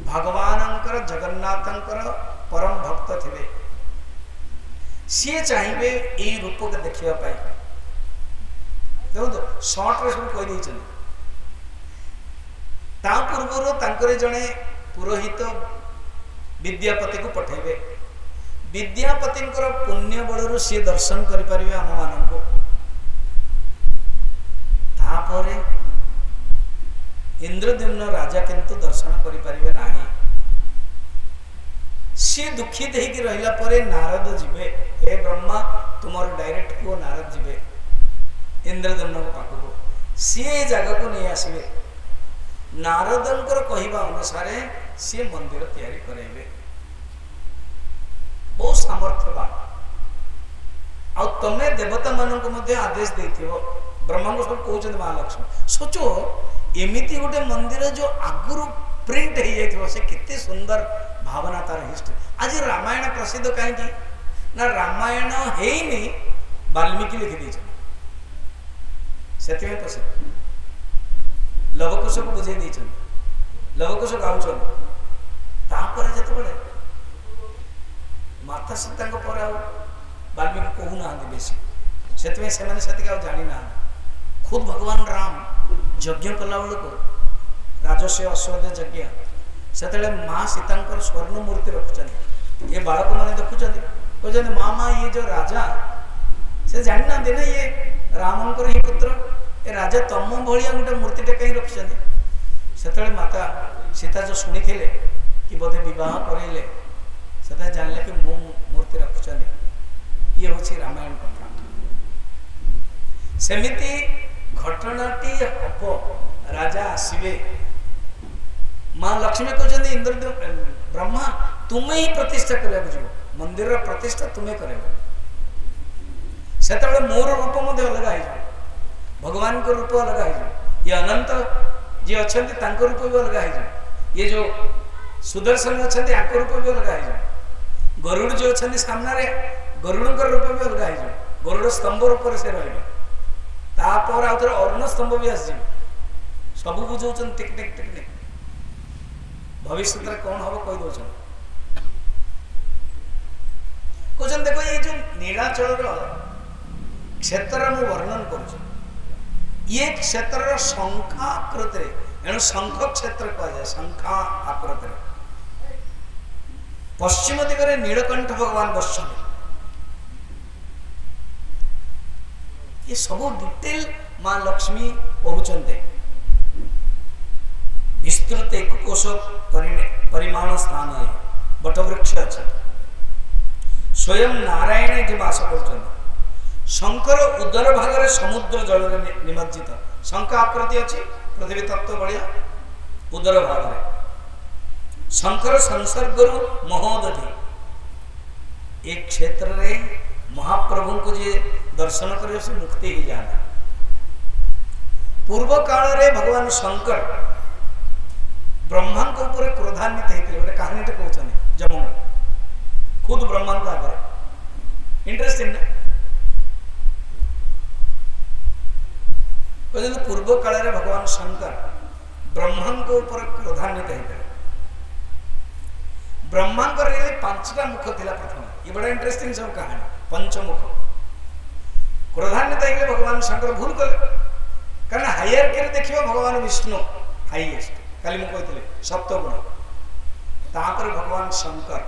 भगवानंकर जगन्नाथंकर परम भक्त थे सी चाहिए यही रूप को देखा देखो सर्ट रे सब कही पूर्वर जड़े पुरोहित विद्यापति को पठेबे विद्यापति पुण्य बल सी दर्शन करें आम मान को इंद्रद्युम्न राजा किंतु दर्शन करें ना सी दुखित होकर रहिला परे नारद जीवे हे ब्रह्मा तुमर डायरेक्ट को नारद जीवे इंद्रद्युम्न पाखक सी जगह को नहीं आसवे नारदंकर कहवा अनुसार सी मंदिर तैयारी करेंगे बहुत सामर्थ्यवान आ तमें देवता मानक आदेश देथिबो ब्रह्मा को सब कहते महालक्ष्मी सोचो एमिति गोटे मंदिर जो आगुरु प्रिंट हो जाइथिबो से कितने सुंदर भावना तार हिस्ट्री आज रामायण प्रसिद्ध कहीं ना रामायण है नहीं वाल्मीकि लिखि दे से प्रसिद्ध लवकुश को बुझे लवकुश गाँव बेले माता सीता पर वाल्मीकि कहूना बेसी से जानी ना खुद भगवान राम यज्ञ कला बेलू राजस्व अश्वमेध यज्ञ से माँ सीता स्वर्ण मूर्ति रखुच्च ये बालक मैंने देखुं कहते मामा ये जो राजा से जानी ना ये रामंकर ही पुत्र ए राजा तम भाया गोटे मूर्तिटे कहीं रखिंट से माता सीता जो शुणी थे कि बोधे बह करइले से जानले कि मो मूर्ति रखुच्च ये हूँ रामायण कथा सेमिति घटनाटी हम राजा आसवे माँ लक्ष्मी कहते इंद्रदेव ब्रह्मा तुम्हें ही प्रतिष्ठा करने जीव मंदिर प्रतिष्ठा तुम्हें कर मोर रूप अलग हो भगवान को रूप अलग हो ये अनंत जी अच्छा रूप भी अलग हो ये जो सुदर्शन अच्छा रूप भी अलग हो गरुड़ जो अच्छा सामने गरुड़ रूप भी अलग हो गरुड़ स्तंभ रूप से रही तापर आउ थे अरुण स्तंभ भी आस सब बुझाऊँ टिकनिक टिकनिक भविष्य में कौन हम कहीदे कहते देख ये जो नीलाचल क्षेत्र मु वर्णन कर ये क्षेत्र शंखाकृति एणु शंख क्षेत्र कहुए शंखा आकृति पश्चिम दिगरे नीलकंठ भगवान बसुं ये सब डिटेल माँ लक्ष्मी कहते विस्तृत एक कोश परिमाण स्थान है बटवृक्ष अच्छा स्वयं नारायण ये बास कर शंकर उदर भाग समुद्र जल निमज्जित शंख आकृति अच्छी पृथ्वी तत्व बढ़िया उदर भाग शंकर संसर्ग महोदधि एक क्षेत्र रे महाप्रभु को जी दर्शन कर मुक्ति ही जाना पूर्व काल रे भगवान शंकर ब्रह्मा को ऊपर क्रोधान्वित होते गोटे कहानीटे कहते जम खुद ब्रह्मा को आगे इंटरेस्टिंग ना कहते पूर्व काल रे भगवान शंकर ब्रह्मा को ऊपर क्रोधान्वित होते ब्रह्मा पांचटा मुख थिला प्रथम ये बड़ा इंटरेस्टिंग सब कहानी पंचमुख क्रोधान्वित होते भगवान शंकर भूल कले कारण हायरकी देखिए भगवान विष्णु हाईएस्ट काली मुझे सप्तगुण तापर भगवान शंकर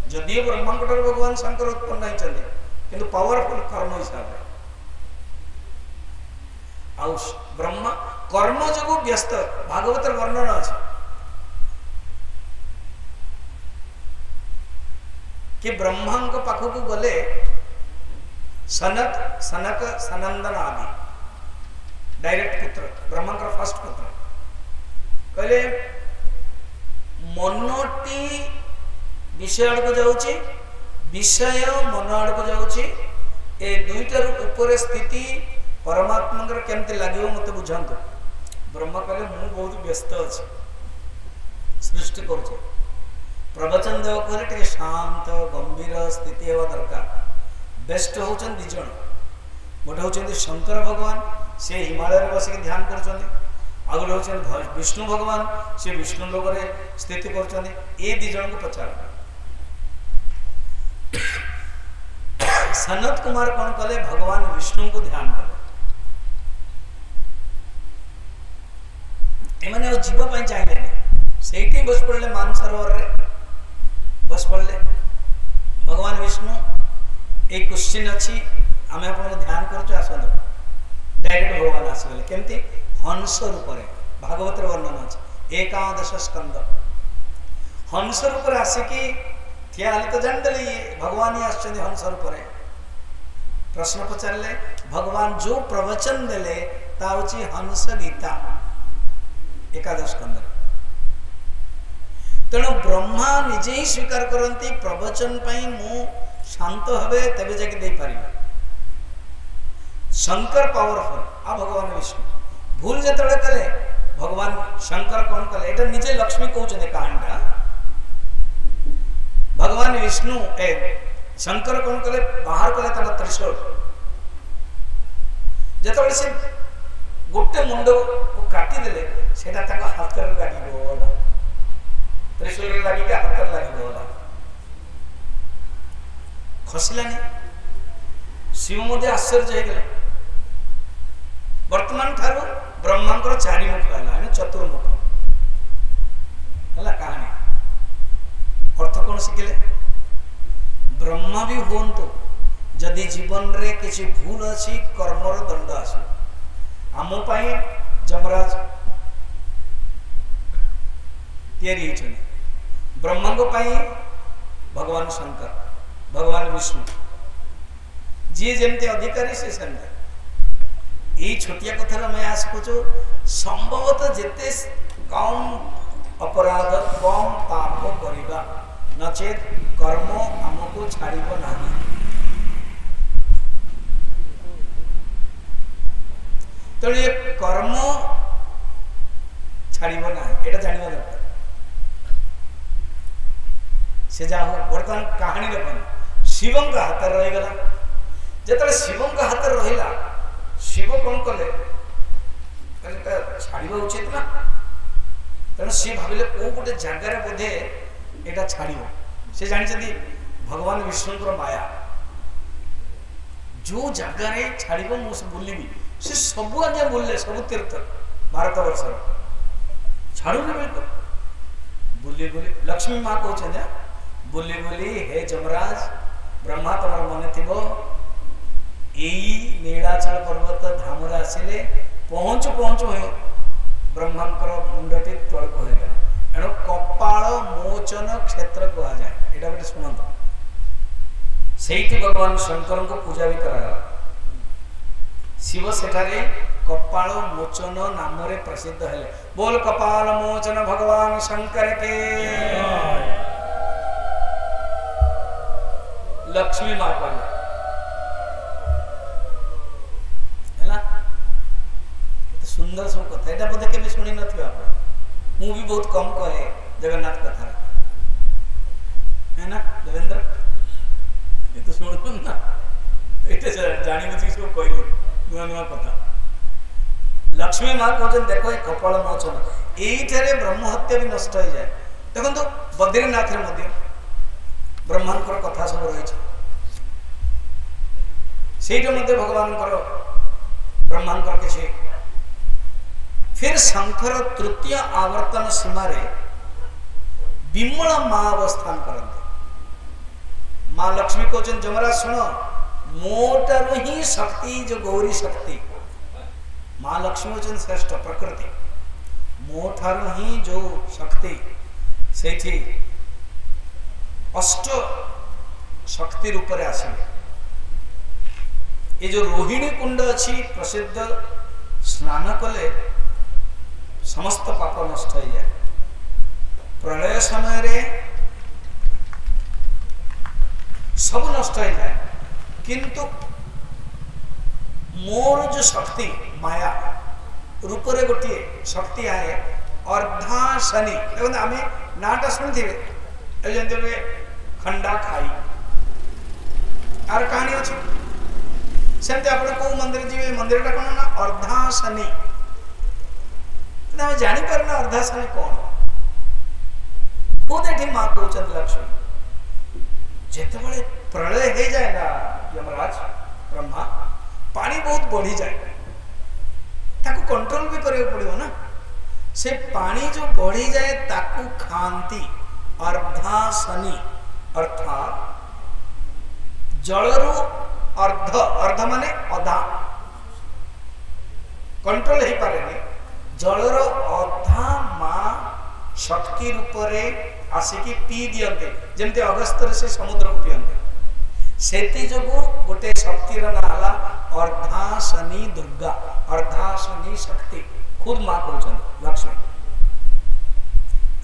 जदिव ब्रह्मा भगवान शंकर उत्पन्न होती किंतु पावरफुल कर्म हिसाब आउ ब्रह्मा कर्म जो व्यस्त भागवत वर्णन अच्छे कि ब्रह्मा पाखक गले सनक सनक सनंदन आदि डायरेक्ट पुत्र ब्रह्मा फर्स्ट पुत्र कहले मनटी विषय आड़ को जाऊँगी विषय मन आड़ को जाऊँगी ए दुईटार ऊपर स्थिति परमात्मा केमती लगे मत बुझातु ब्रह्मा कहले मु बहुत व्यस्त अच्छे सृष्टि कर प्रवचन देव कहले टे शांत गंभीर स्थिति हवा दरकार बेस्ट होचन दिज गोटे होचन शंकर भगवान से हिमालय बसिक ध्यान कर आगे हूँ विष्णु भगवान से विष्णु लोक स्थिति कर दिज को पचार सनत कुमार कौन कले भगवान विष्णु को ध्यान कले एमाने जीवाई चाहिए से बस पड़े मानसरोवर रे बस पड़े भगवान विष्णु एक क्वेश्चन अच्छी आम आप ध्यान कर डायरेक्ट भगवान आसगले केमती हंस रूप भागवत वर्णन अच्छे एकादश स्कंद हंस रूप आसिकी ठिया तो जानदे ये भगवान ही आस हंस रूप प्रश्न पचारे भगवान जो प्रवचन देले ता हूँ हंस गीता एकादश स्कंद तेणु ब्रह्मा निजे ही स्वीकार करती प्रवचन मु शांत हे तेज जाके दे पारि शंकर पावरफुल आ भगवान विष्णु भूल जो कले भगवान शंकर कौन कले एटा निजे लक्ष्मी कहते कहानीटा भगवान विष्णु शंकर कौन कले बाहर कले त्रिशूल जो से गोटे मुंड को काटिदेले हाथ गाड़ी गला त्रिशूल लगी के हाथ लगी बोला खसलानी शिव मध्य आश्चर्य हो वर्तमान ठारू ब्रह्मांकर चारि मुख है चतुर्मुख है कहानी अर्थ कौन शिखिले ब्रह्मा भी हूँ जदि जीवन रे किसी भूल अच्छी कर्मर दंड आस आम जमराज तैयारी ब्रह्मा भगवान शंकर भगवान विष्णु जी जमती अधिकारी से सेमती ये छोटिया कथार मैं आस पचु संभवतः जिते कम अपराध कम पाप करिबा नचेत कर्म आमको छाड़िब नाही तो ये कर्म छाड़िब नाही एटा जानिबा दरकार से जा हो वर्तमान कहानी देखन शिवं का हाथ रही गला जतले शिवं का हाथ रहिला शिव कौन कले छाड़िबा उचित ना तेणु सी भाविले को गोटे जगार बोधे यहाँ छाड़ से जानी भगवान विष्णु माया जो जगार छाड़ मुझे बुलि से सबू आज्ञा बुले सब तीर्थ भारत वर्ष छाड़ूनी बिल्कुल बुली बुली लक्ष्मी माँ कहते बुली बुली हे जमराज ब्रह्मा तुम मन थी यही नीलाचल पर्वत धामरे आसिले पहुँचु पहुँचु हुए ब्रह्मांकर मुंडटी तल कहला एणु कपाल मोचन क्षेत्र कह जाए यहाँ गोटे शुणु से भगवान शंकर को पूजा भी करा शिव सेठारे कपाल मोचन नाम प्रसिद्ध है बोल कपाल मोचन भगवान शंकर के लक्ष्मी माँ कहला सुंदर सब कथा यहाँ बोधे के शुणी न मु भी बहुत कम कहे जगन्नाथ कथा है ना देवेंद्र ये तो शुणु ना ये जानी बुझी सब कह नुआ नुआ कथा लक्ष्मी माँ कहते देख ये कपाल मोचन यही ब्रह्म हत्या भी नष्ट हो जाए देखो बद्रीनाथ ब्रह्मांकर कथा सब रही से भगवान ब्रह्मांकर किसी फिर शंकर तृतीय आवर्तन सीमा रे विमला माँ अवस्थान करते माँ लक्ष्मी कहते जमराज सुन मोटर ही शक्ति जो गौरी शक्ति माँ लक्ष्मी होचन श्रेष्ठ प्रकृति मोठार ही जो शक्ति से अष्ट शक्ति रूप में आसिले ये जो रोहिणी कुंड अच्छी प्रसिद्ध स्नान कले समस्त पाप नष्ट हो जाए प्रलय समय रे सब नष्ट हो जाए किंतु मोर जो शक्ति माया रूप रे गोटे शक्ति आए अर्धा शनि देखते आम नाटा शुणी थे खंडा खाई आर कहानी अच्छी सेमती आप मंदिर जी मंदिर टा कौन ना अर्धा शनि आम जापर ना अर्धा शनि कौन खुद ये माँ कहते लक्ष्मी जिते प्रलय हो जाए ना यमराज ब्रह्मा पानी बहुत बढ़ी जाए ताकू कंट्रोल भी करने पड़ो ना से पानी जो बढ़ी जाए ताकू खाती अर्धा शनि अर्थात जलरू अर्ध अर्ध माने अधा कंट्रोल हो पारे जलर अधा माँ शक्ति रूप से आसिकी पी दियंते जमती अगस्त से समुद्र को पीयंते से जो गोटे शक्तिर ना है अर्धा शनि दुर्गा अर्धा शनि शक्ति खुद माँ कहते लक्ष्मी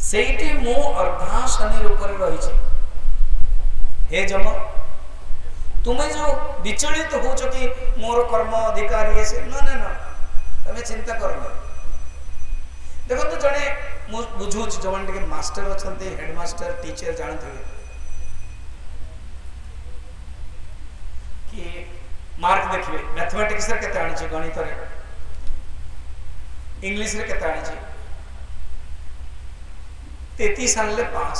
से मु अर्धा शनि रूप में रही हे जम तुम्हें जो विचलित हो कि मोर कर्म अधिकार ये से ना ना ना तुम्हें चिंता कर देखो तो जड़े बुझू जो मैंने मास्टर अच्छा हेडमास्टर टीचर जानते कि मार्क देखिए मैथमेटिक्स रे केते आनी गणित रे इंग्लिश रे केते आनी 33 आनले पास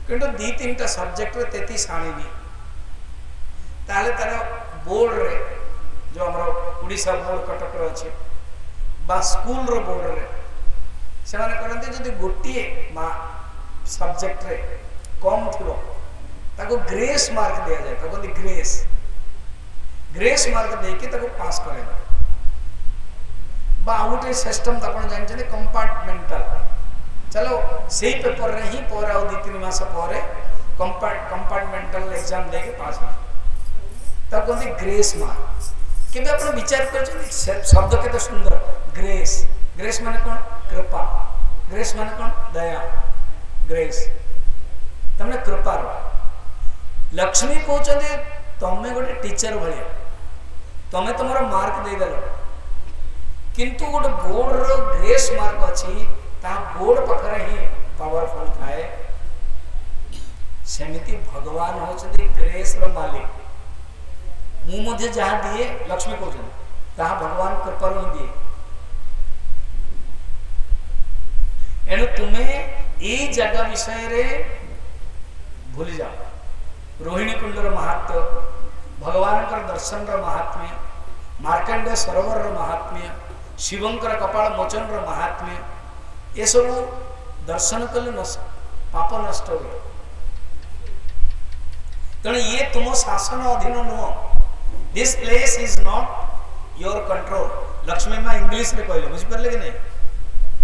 किंतु दी तीन टा सब्जेक्ट रे 33 आनिनी ताले तार बोर्ड रे जो हमर उड़ीसा बोर्ड कटक रे अछि बा स्कूल रो बोर्ड रे से माने करंती जदी गोटिए मा सब्जेक्ट रे कम थिबो ताको ग्रेस मार्क दिया जाए ताको दी ग्रेस मार्क दे के ताको पास करे बा आउटे सिस्टम आपण जानि छने कंपार्टमेंटल चलो सेही पेपर रे ही पर आउ 2-3 मास परे कंपार्टमेंटल एग्जाम दे के पास ताको दी ग्रेस मार्क केबे आपण विचार करछन शब्द केते सुंदर ग्रेस माने कोन कृपा ग्रेस माने कोन दया ग्रेस तमने कृपा रो लक्ष्मी कहते तमें गोटे टीचर भाया तमें तुम मार्क दे देल किंतु गोटे बोर्ड रो ग्रेस मार्क अच्छी ता बोर्ड पाखरे ही पावरफुल थाए सेमिति भगवान होचंदी ग्रेस रो मालिक मु मध्य जहाँ दिए लक्ष्मी कहते ता भगवान कृपा रो दिए एनु तुम्हें ए जगह विषय रे भूल जाओ रोहिणी कुंडर महात्म्य भगवान दर्शन महात्म्य मार्कंडेय सरोवर महात्म्य शिवंकर कपाल मोचन महात्म्य ये सब दर्शन कले पाप नष्ट हुए तेणु ये तुम शासन अधीन नुह this place is not your control Lakshmi माँ इंग्लिश रे कहले बुझिपारे कि नहीं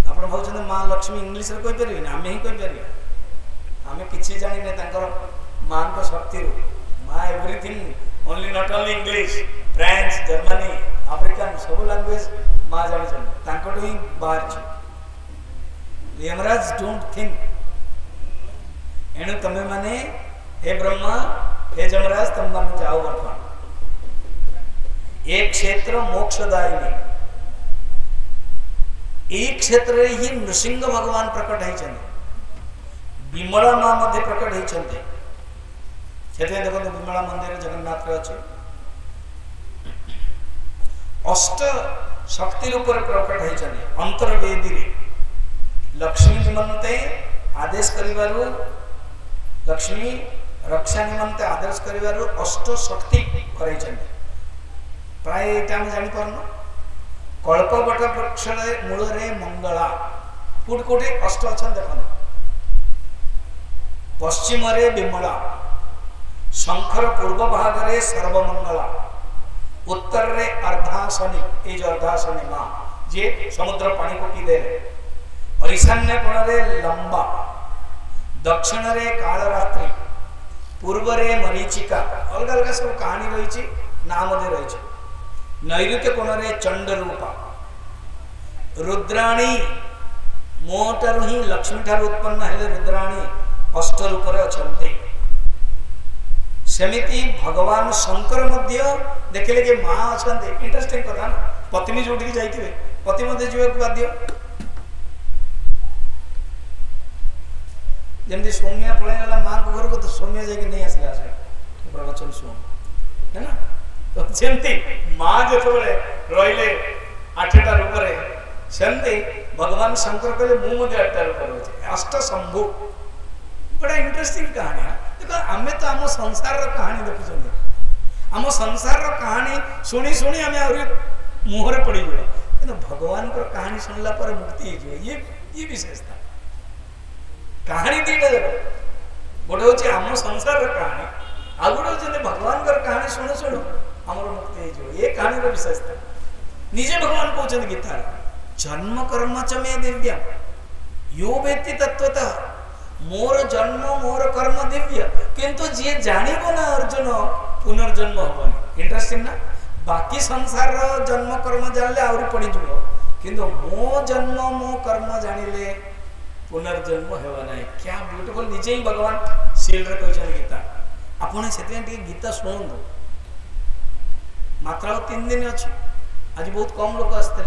आप भावुं माँ लक्ष्मी इंग्लिश रे कहि परिबे आमे ही कहि परिबे आमे किछि जानि नै तांकर मां को शक्ति माँ everything only not only English French Germany African सब लैंग्वेज माँ जान तांको ही बाहर यमराज डोंट थिंक एणु तमे माने हे ब्रह्मा हे यमराज तुम माने जाओ वर्तमान एक क्षेत्र मोक्षदायिनी एक क्षेत्र ही नृसिंह भगवान प्रकट होइछन्ते विमला माँ मध्य प्रकट होइछन्ते सेते देखो विमला मंदिर जगन्नाथ रे अछि अष्ट शक्ति रूप रे प्रकट होइछन्ते अंतर्वेदी रे लक्ष्मी निमंते आदेश करिवारु लक्ष्मी रक्षा निमंते आदेश करिवारु अष्ट शक्ति करैछन्ते प्राय एटा हम जानि परनो कल्पवट वृक्ष मूल रे मंगला कोट कोटे अष्ट अछन देखन पश्चिम रे विमला शंकर पूर्व भाग रे सर्वमंगला उत्तर रे अर्धासनी ए जो अर्धासनी मां जे समुद्र पानी को पी दे और ईशान्य कोण रे लंबा दक्षिण रे कालरात्रि पूर्व रे मरीचिका अलग अलग सब कहानी रही छी नाम दे रही छी नैऋत्य कोण रे चंड रूपा रुद्राणी मोटर ही लक्ष्मी ठार उत्पन्न हेले रुद्राणी अष्ट रूप रे अछंते सेमिति भगवान शंकर मध्य देखले के मां अछंते इंटरेस्टिंग कथा ना पत्नी जोटी जाइथिबे पति मध्य जीव को बाध्य जमदी सौम्या पळे गला मां को घर को तो सौम्या जाके नहीं आसला आसे प्रवचन सुन है ना तो जेमती मां जेतबेले रहिले आठटा रूप रे सेमती भगवान शंकर कहले मु मध्य आठटा रूप रे अष्ट शंभु बड़ा इंटरेस्टिंग कहानी है देखो आमे तो आम संसार रो कहानी देखुछन आम संसार रो कहानी सुनी सुनी आमे आउरी मुहरे पड़ी गयो किंतु भगवान को कहानी सुनला पर मुक्ति हो ये विशेषता कहानी दीटा देखो गोटे होचे आम संसार रो कहानी आ गोटे होचे भगवान को कहानी सुनो सुनो हमर मुक्ति हो ये कहानी रो विशेषता निजे भगवान कहउछन गीता जन्म कर्म च मे दिव्य यो वेत्ति तत्वतः मोर जन्म मोर कर्म दिव्य किंतु जे जानिबो ना अर्जुन पुनर्जन्म होबनी इंटरेस्टिंग ना बाकी संसार रो जन्म कर्म जानले आउरी पड़ी जुबो किंतु मो जन्म मो कर्म जानिले पुनर्जन्म हेबा नै क्या ब्यूटीफुल निजे ही भगवान सील रे कहछन गीता आपण सेते टी गीता सुनंदो मात्र 3 दिन अछि आज बहुत कम लोग आस्ते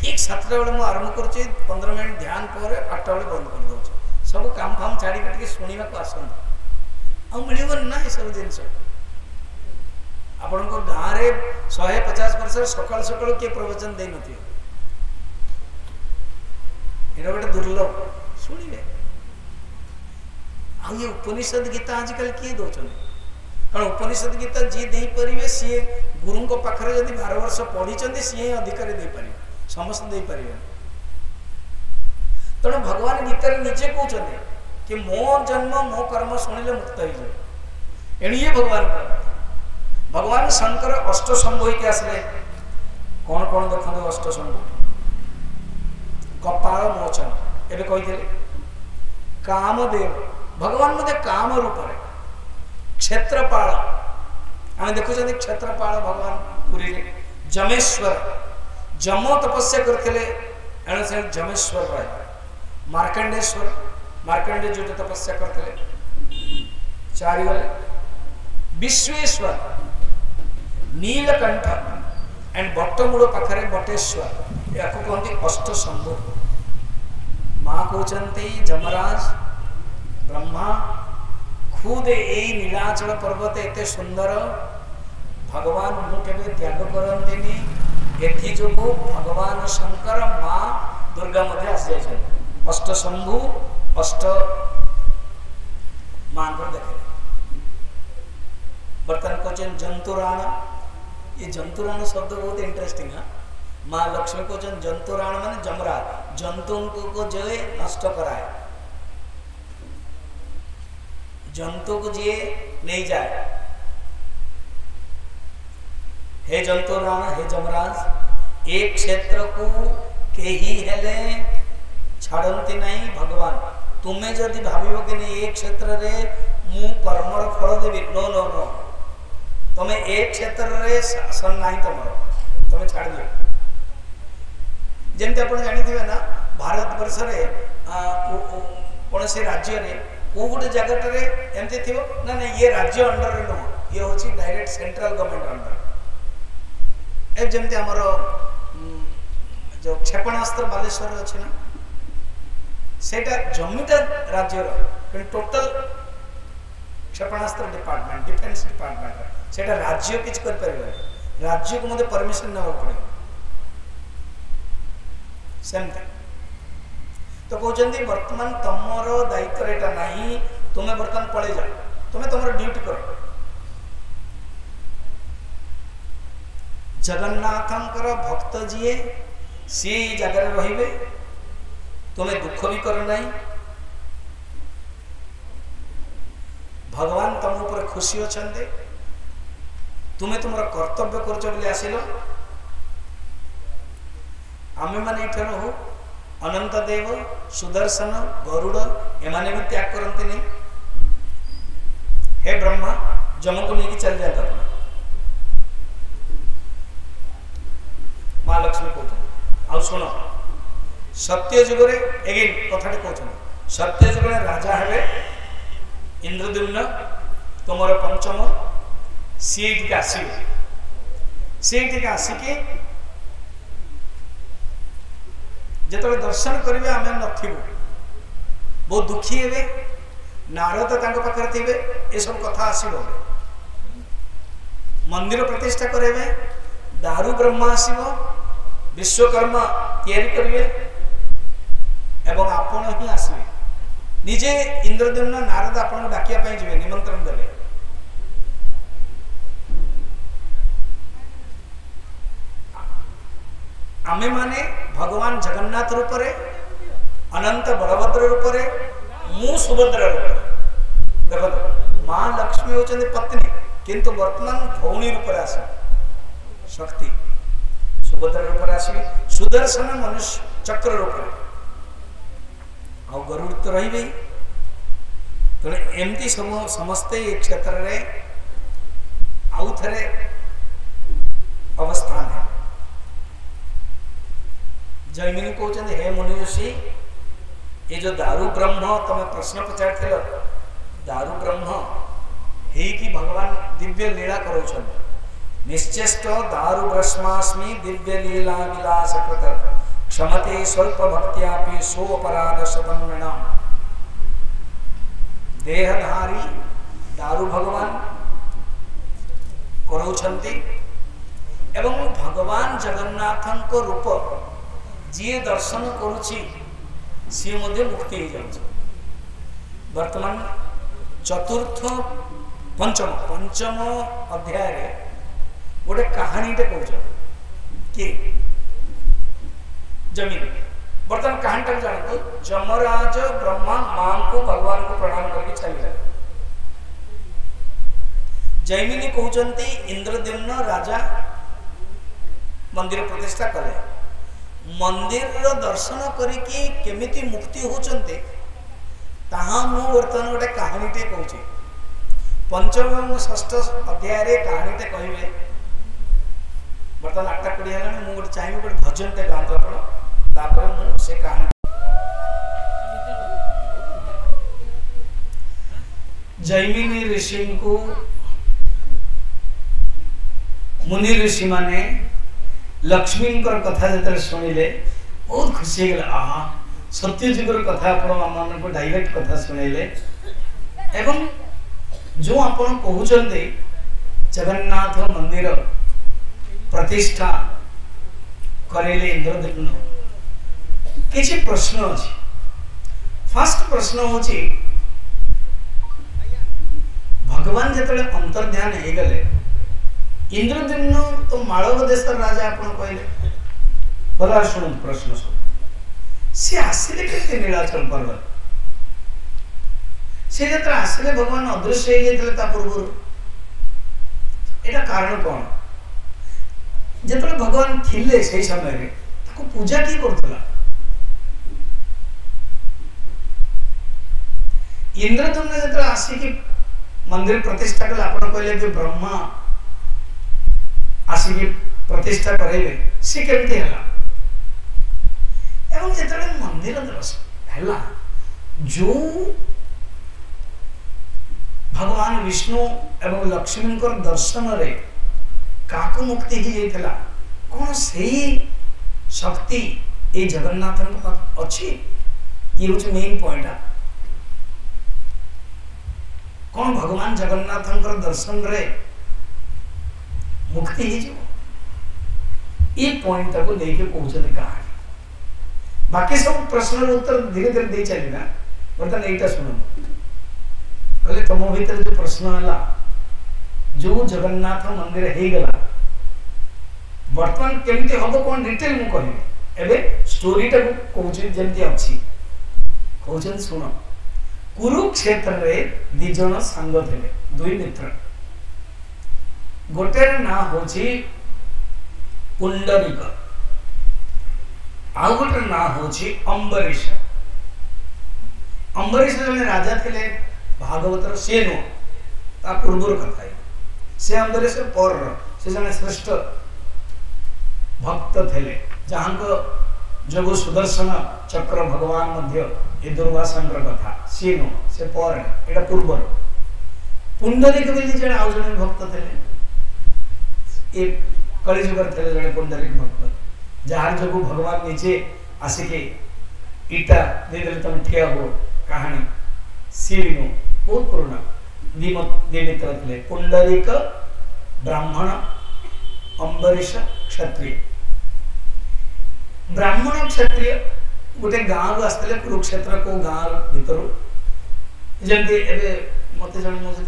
ठीक 7टा बेले मु आरंभ करछि 15 मिनिट ध्यान पर 8टा बेले बंद कर दउछि सब काम फाम छाड़ी के शुणा को आसत आ मिलबन ना ये सब जिन आपण गाँव में 150 वर्ष सकाल सकाल किए प्रवचन दे नथियो एटा गोटे दुर्लभ शुणिबे आ ये उपनिषद गीता आजकल किए दौरान कारण उपनिषद गीता जी दे परिवे सी गुरु को पाखरे यदि 12 वर्ष पढ़ी सी अधिकारी दे पारे समस्त दे पारे तेणु भगवान गीता निजे कहते कि मो जन्म मो कर्म शुणिले मुक्त हो ये भगवान शंकर अष्टशंभु होके आसले कौन कौन देखते अष्टशंभु कपाल मोचन एबे कही कामदेव भगवान मध्य काम रूप क्षेत्रपाल आम देखुं क्षेत्रपाल भगवान पुरी जमेश्वर जम तपस्या करते एणु जमेश्वर रहे मार्कंडेश्वर मार्कंडे जो तपस्या करते चारि गले विश्वेश्वर नीलकंठ एंड बट्टमूल पाखरे बटेश्वर या कहते अष्टशंभु माँ कहते जमराज ब्रह्मा खुद यही नीलाचल पर्वत एते सुंदर भगवान मुझे त्याग करते एथि जो भगवान शंकर माँ दुर्गा मध्य आसी जाए अष्टशंभु अष्ट मां देखे बर्तमान क्वेश्चन जंतुराण ये जंतुराण शब्द बहुत इंटरेस्टिंग है माँ लक्ष्मी क्वेश्चन जंतुराण माने जमराज जंतु को जो नष्ट कराए जंतु को जी नहीं जाए हे जंतुराण हे जमराज एक क्षेत्र को केही हेले छाड़ती नहीं भगवान तुम्हें जदि भाव कि नहीं एक क्षेत्र रे मु कर्मर फल देवी नो नो नो तुम्हें एक क्षेत्र रे शासन नहीं तुम छाड़ दियो जमती आप जानी ना भारत वर्ष कौन से राज्य रे को गोटे जगह एमती थी ना ना ये राज्य अंडर नुह ये हूँ डायरेक्ट सेंट्रल गवर्नमेंट अंडर ए जमती आमर जो क्षेपणास्त्र बालेश्वर अच्छे ना सेटा जम्मूटा राज्यर टोटल क्षेपणास्त्र डिपार्टमेंट डिफेन्स डिपार्टमेंट सेटा राज्य किसी कर राज्य को मत परमिशन ना पड़े सेमती तो कहते वर्तमान तुमर दायित्व एटा नहीं तुम्हें बर्तमान पड़े जाओ तुम्हें तुम ड्यूटी कर जगन्नाथंकर भक्त जी सी जगह रहिबे तुम्हें दुख भी कर नहीं भगवान तुम ऊपर खुशी अच्छा तुम्हें तुम कर्तव्य कर आसिल आम मैंने ये रहू अनंत देव सुदर्शन गरुड़ एमाने भी त्याग करते नहीं हे ब्रह्मा जम को लेकिन चल जाता माँ लक्ष्मी कहते आ शुण सत्य जुगरे एगेन कथा कहते सत्य जुगरे राजा हे इंद्रद्युम्न तुमर पंचम सी आसिके आसिकी जिते दर्शन करेंगे आम नथिबु बहुत दुखी हे नारद पाखे थे ये सब कथा आसब मंदिर प्रतिष्ठा करेंगे दारू ब्रह्मा आसब विश्वकर्मा तैयारी करेंगे एवं आपण ही आसवे निजे इंद्रद्युम्न नारद आपन डाकिया जी निमंत्रण देवे आमे माने भगवान जगन्नाथ रूप अनंत बलभद्र रूप मु सुभद्रा रूप देखो माँ लक्ष्मी होचंदी पत्नी किंतु वर्तमान भौणी रूप आस शक्ति सुभद्रा रूप आसवे सुदर्शन मनुष्य चक्र रूप आ गरुड़ तो रही तेणु एमती समस्ते क्षेत्र में आउ थे अवस्थान है जैमिनी कहते हे मुनि ऋषि ये जो दारू ब्रह्म तुम प्रश्न पचार दारू ब्रह्म हे कि भगवान दिव्य लीला करो निश्चेष्ट दारू ब्रह्मास्मि दिव्य लीला विलास कृत क्षमते स्वल्प भक्त्या सोपराध शतम देहधारी दारू भगवान करोछन्ति एवं भगवान जगन्नाथन को रूप जी दर्शन करुछि सी मुक्ति हो जाए। वर्तमान चतुर्थ पंचम पंचम अध्याय गोटे कहानीटे कौन कि जमीन बर्तमान कहानी जानते जमराज ब्रह्मा मां को भगवान को प्रणाम करके चलिए जैमिनी कहते इंद्रद्युम्न राजा मंदिर प्रतिष्ठा कले मंदिर दर्शन करके केमिति मुक्ति होचंते ताहा मु वर्तमान गोटे कहानीटे कहूँ पंचम और षष्ठ अध्याय रे कहानीटे कहबे बर्तमान 8:20 है मु गोटे चाहिए गोटे भजनटे गाँव तापर मु से कहानी जैमिनी ऋषि को मुनि ऋषि माने लक्ष्मी कथा जो शुणिले बहुत खुशी गला आहा सत्यजुगर कथा आपण को डायरेक्ट कथा शुणिले एवं जो आपण कहते जगन्नाथ मंदिर प्रतिष्ठा करेले इंद्रद्युम्न किसी प्रश्न अच्छी फर्स्ट प्रश्न होची भगवान जिते अंतर्ध्यान हो गले इंद्रद्युम्न तो मालव देश राजा आपण कहले भला शुणु प्रश्न सब सी आसिले के नीलाचल पर्वत से जत्रा आसिले भगवान अदृश्य हो जाते ता पूर्व एटा कारण कौन जिते भगवान थिले से समय रे ताको पूजा की करथला इंद्रद्युम्न जत्रा आसिकी मंदिर प्रतिष्ठा कले आपण कहले कि ब्रह्मा आसिकी प्रतिष्ठा करेबे सी केमती हला एवं जेतले मंदिर हला जो भगवान विष्णु एवं लक्ष्मी को दर्शन रे काको मुक्ति ही जाइतला कोन सेही शक्ति ए जगन्नाथ अच्छी ये हूँ मेन पॉइंट कौन भगवान जगन्नाथ दर्शन रे मुक्ति ही जो ये पॉइंट को लेके कहते कहानी बाकी सब प्रश्न उत्तर धीरे धीरे दे चलना बर्तमान यहीटा शुणु कहले तुम भीतर जो प्रश्न है जो जगन्नाथ मंदिर हो गला बर्तमान केमती हम कौन डिटेल मु कहबी एबे स्टोरीटा को कहूँ जमती अच्छी कहते शुण कुरुक्षेत्र रे दी जन सांग थे दुई मित्र गोटे ना होची पुंडरीक आउ गोटे ना होची अंबरीश अंबरीश जने राजा थे भागवतर से नुह ता पूर्वर कथा से अंबरीश पर से जने श्रेष्ठ भक्त थे जहां को जगो सुदर्शन चक्र भगवान मध्य ये दुर्वासा कथा सी नुह से पर एटा पूर्वर पुंडरीक बोली जने आउ जने भक्त थे ये कलिजुगर थे जने पुंडरीक भक्त जहां जगो भगवान नीचे आसिके ईटा दे देले तुम ठिया हो कहानी सी नुह बहुत पुराना दिमित्र थे पुंडरीक ब्राह्मण अंबरीश क्षत्रिय ब्राह्मण क्षत्रिय गोटे गाँव आसते कुरुक्षेत्र को गाँव भीतर जमी ए मत जन मुझे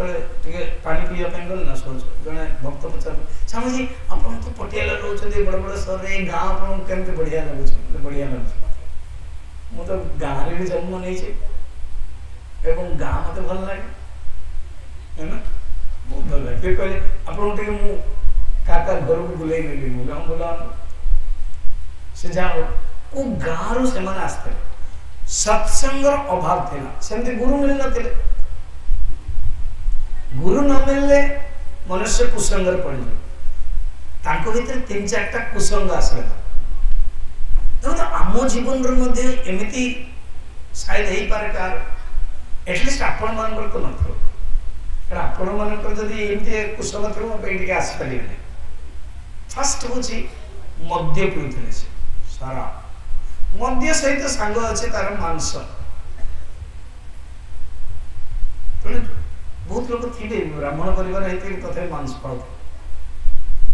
पानी पीवाई गल ना सोच जड़े भक्त पचार स्वामी आप तो पटियाला रोचे बड़ बड़ सहर में गाँव आप केमती बढ़िया लगुच बढ़िया लगुच मु तो गाँव भी जन्म नहीं एवं गाँ मत भल लगे है ना बहुत भल लगे फिर कहले आपको मु काका घर को बुलाई नेली मु गाँव बुला से जाओ को गाँव से आसते सत्संगर अभाव थिला सेमती गुरु मिल नथिले गुरु न मिलले मनुष्य कुसंगर पड़ जाए तांको भीतर 3-4टा कुसंग आसला तो आम जीवन रे एमती शायद हो पारे कार एटलिस्ट आपण मान तो नथो कारण आपण मान जदि एमती कुसंग थो पे आसी पारे फर्स्ट होची मद्य पीउथिले सारा मद्य सहित सांग अच्छे तार मांस बहुत लोग थे ब्राह्मण परिवार तथा मांस खाऊ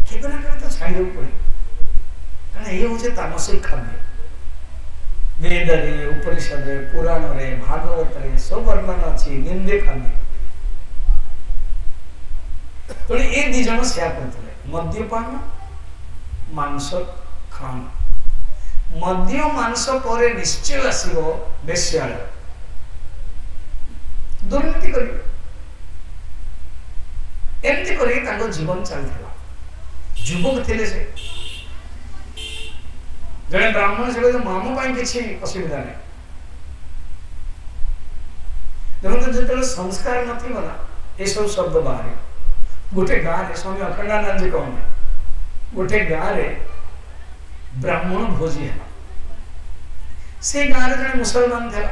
केतना तो छाड़ पड़े कारण ये हूँ तामसिक खाद्य वेद रे उपनिषद रे पुराण रे भागवत रे सब वर्णन अच्छी निंदे खाने तो ये दी जन सेया करते मद्यपान मांस खान मद्य मांस पर निश्चय आसो बेश्यालय दुर्नीति करेंगे एमती कर जीवन चलता युवक थे से जड़े ब्राह्मण से कहते मामू पाई किसी असुविधा नहीं देखो जो संस्कार नहीं ना ये सब शब्द बाहर गोटे गाँव स्वामी अखंडानंद जी कहते गोटे गाँव ब्राह्मण भोजी है से गाँव जड़े मुसलमान था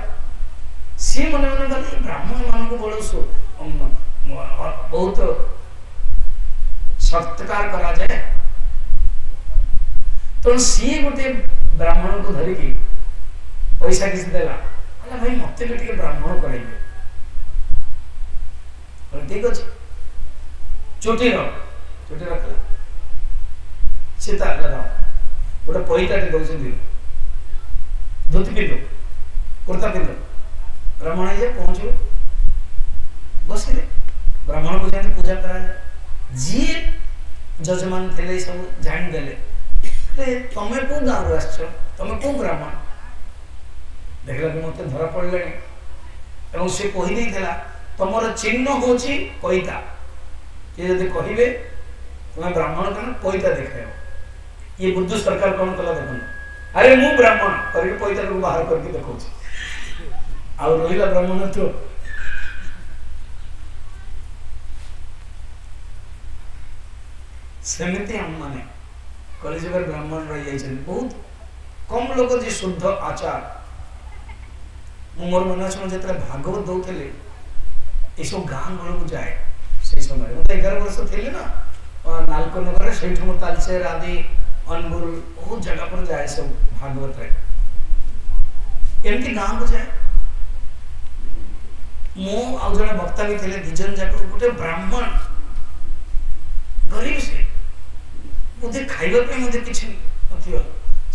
सी मन मन कल ब्राह्मण मान को बहुत सत्कार करा जाए तो सी गोटे ब्राह्मण को धरिकी पैसा किसी देला अला भाई मत भी ब्राह्मण करेंगे ठीक अच्छे चोटी रख सीता लगाओ गोटे पैटा दौरान धोती पिंध कुर्ता पिंध ब्राह्मण जाए पहुंचो बस ब्राह्मण को जाते पूजा करा जाए जी जजमान थे सब जाणीदे तमें कौ गाँव आस तमें कौ ब्राह्मण देखला कि मत धरा पड़े से कही तुम चिन्ह हूँ कईता ये जब कहे तुम्हें ब्राह्मण कौन पैता देखाओ ये बुद्धू सरकार कौन कला देख अरे मु ब्राह्मण करके पैता को बाहर करके देखा आ रहा ब्राह्मण तो सेमती हम माने कलिजुग ब्राह्मण रही जाए बहुत कम लोग जी शुद्ध आचार मोर मन अच्छे जो भागवत दौले ये गाँ गलू जाए से समय मतलब 11 वर्ष थी ना नालकोनगर से तालचेर आदि अनुगुल बहुत जगह पर जाए सब भागवत एमती गाँ को जाए मो आउ जड़े वक्ता भी थे दिजन जाक गोटे ब्राह्मण गरीब से मुझे खाइबा मुझे किसी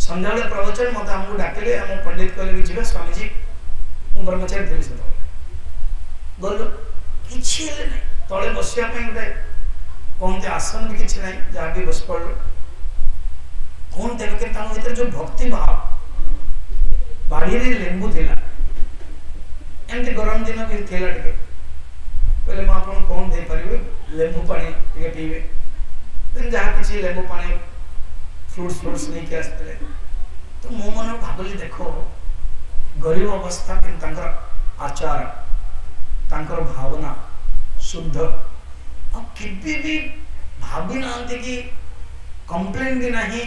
संध्या प्रवचन मत आमको डाकिले आम पंडित कहले कि स्वामी जी मु ब्रह्मचारी थी से गल कि तले बसवा गोटे कहते आसन भी किसी ना जहाँ भी बस पड़ो कौन देव के भीतर जो भक्ति भाव बाड़ी लेंबू थी एमती गरम दिन भी थी टे बोले मुझे कौन दे पारे लेंबू पानी पीबे जहाँ किसी लेंबू पानी फ्रुट्स नहीं आसते तो मो मन भाविली देख गरीब अवस्था कि आचार तांकर भावना शुद्ध केबे भी भावी ना कि कंप्लेन भी नहीं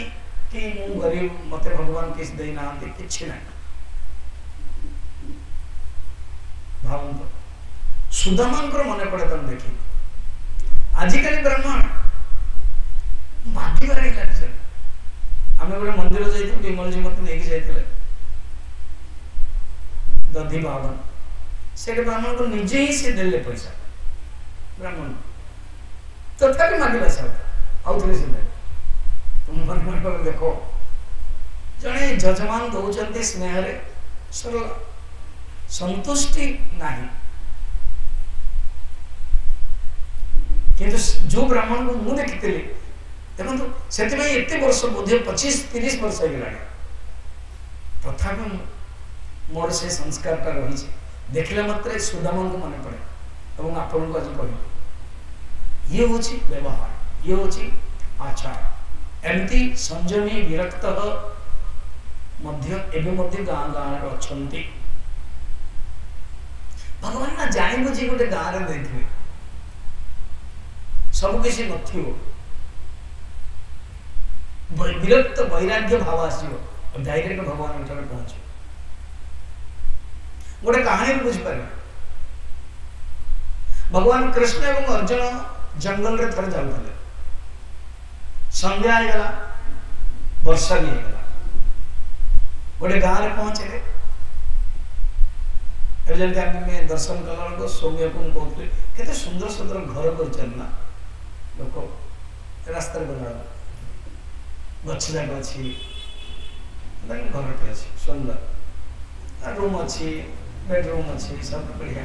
कि मु गरीब मत भगवान किस दे ना कि ना भावत सुदामान मन पड़े तुम देखी आजिकल ब्राह्मण बांधिबार लगे आम गोटे मंदिर जाइए विमल जी मत नहीं जाते दधि बावन से ब्राह्मण को निजे ही से देले पैसा ब्राह्मण तथापि मांगे से आउ थे से तुम मन देख जड़े जजमान दौरान स्नेह सरल संतुष्टि नहीं किंतु जो ब्राह्मण को मुझे देखी देखो से एत वर्ष बोधे 25-30 वर्ष हो गला तथापि मोर से संस्कारटा रही देखला मात्र सुदामा को मन पड़े और आपण को आज कह ये हूँ व्यवहार ये हूँ आचार एमती संयमी विरक्त गाँ गाँव अच्छा भगवान ना जानी बुझी गोटे गाँव में देखे सबकि न विरक्त वैराग्य भाव आसो डायरेक्ट भगवान पहुंचे गोटे कहानी भी बुझीपारे भगवान कृष्ण एवं अर्जुन जंगल रे थर जाऊले संध्या होगा वर्षा भी होगा गोटे गाँव में पहुंचे जमी दर्शन कला बेलू सौम्य को कहते केते सुंदर सुंदर घर कर लोक रास्ता गला गछ जाक अच्छी घरटे अच्छी सुंदर रूम अच्छी बेडरूम अच्छी सब बढ़िया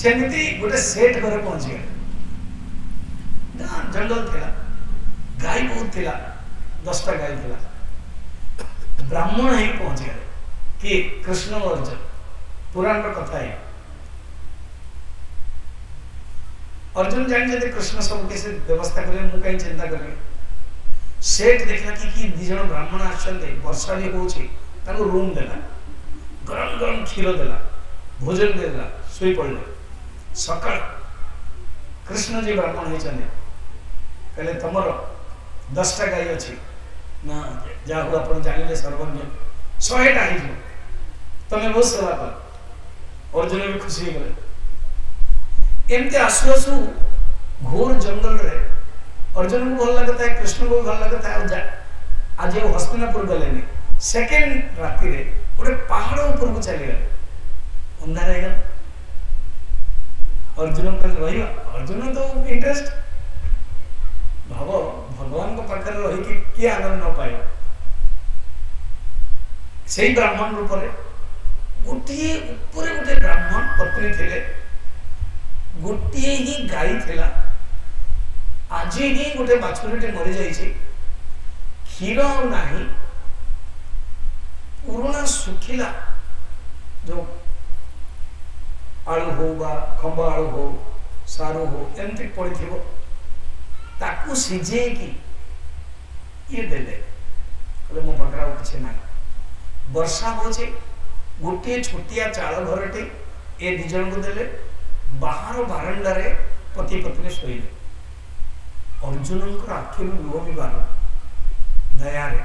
सेमती गोटे सेट घरे पहुंच गए जंगल थिला गाय बहुत थिला 10टा गाय थिला ब्राह्मण ही पहुंच गए कि कृष्ण और अर्जुन पुराण कथा है अर्जुन जान कृष्ण सब कैसे व्यवस्था करे मु कहीं चिंता करें सेठ देखला कि दी जन ब्राह्मण आछंदे वर्षा भी होची ताको रूम देला गरम गरम क्षीर देला भोजन देला सोई पड़ले सकाळ कृष्ण जी ब्राह्मण है चंदे कहले तमरो 10टा गाय अछि ना जाहु अपन जानिले सर्वज्ञ 100टा है जो तमे बहुत सेवा कर अर्जुन भी खुशी गले एमते आसु आसु घोर जंगल रे अर्जुन को भल लगता है कृष्ण को भल लगता है आज वो हस्तिनापुर गले नहीं सेकेंड राति रे गोटे पहाड़ ऊपर को चली गए अंधार है अर्जुन कल रही अर्जुन तो इंटरेस्ट भाव भगवान को पाखर रही कि किए आनंद न पाए से ब्राह्मण रूप में गोटे ऊपर गोटे ब्राह्मण पत्नी थे गोटे ही गाई थिला आज ही गोटे बाछुरीटे मरी जाइए क्षीर नहीं पुराना सुखिला जो आलू हो खंब आलू हो सारू हो एमती पड़ी थी ताकू सिझे कि ये देले मो पाखरा किसी ना वर्षा हो गोटे छोटिया चाल घरटे ए दी जन को देले बाहर बारंडा रे पति पत्नी शोले अर्जुन आखि लुह भी बार दया रे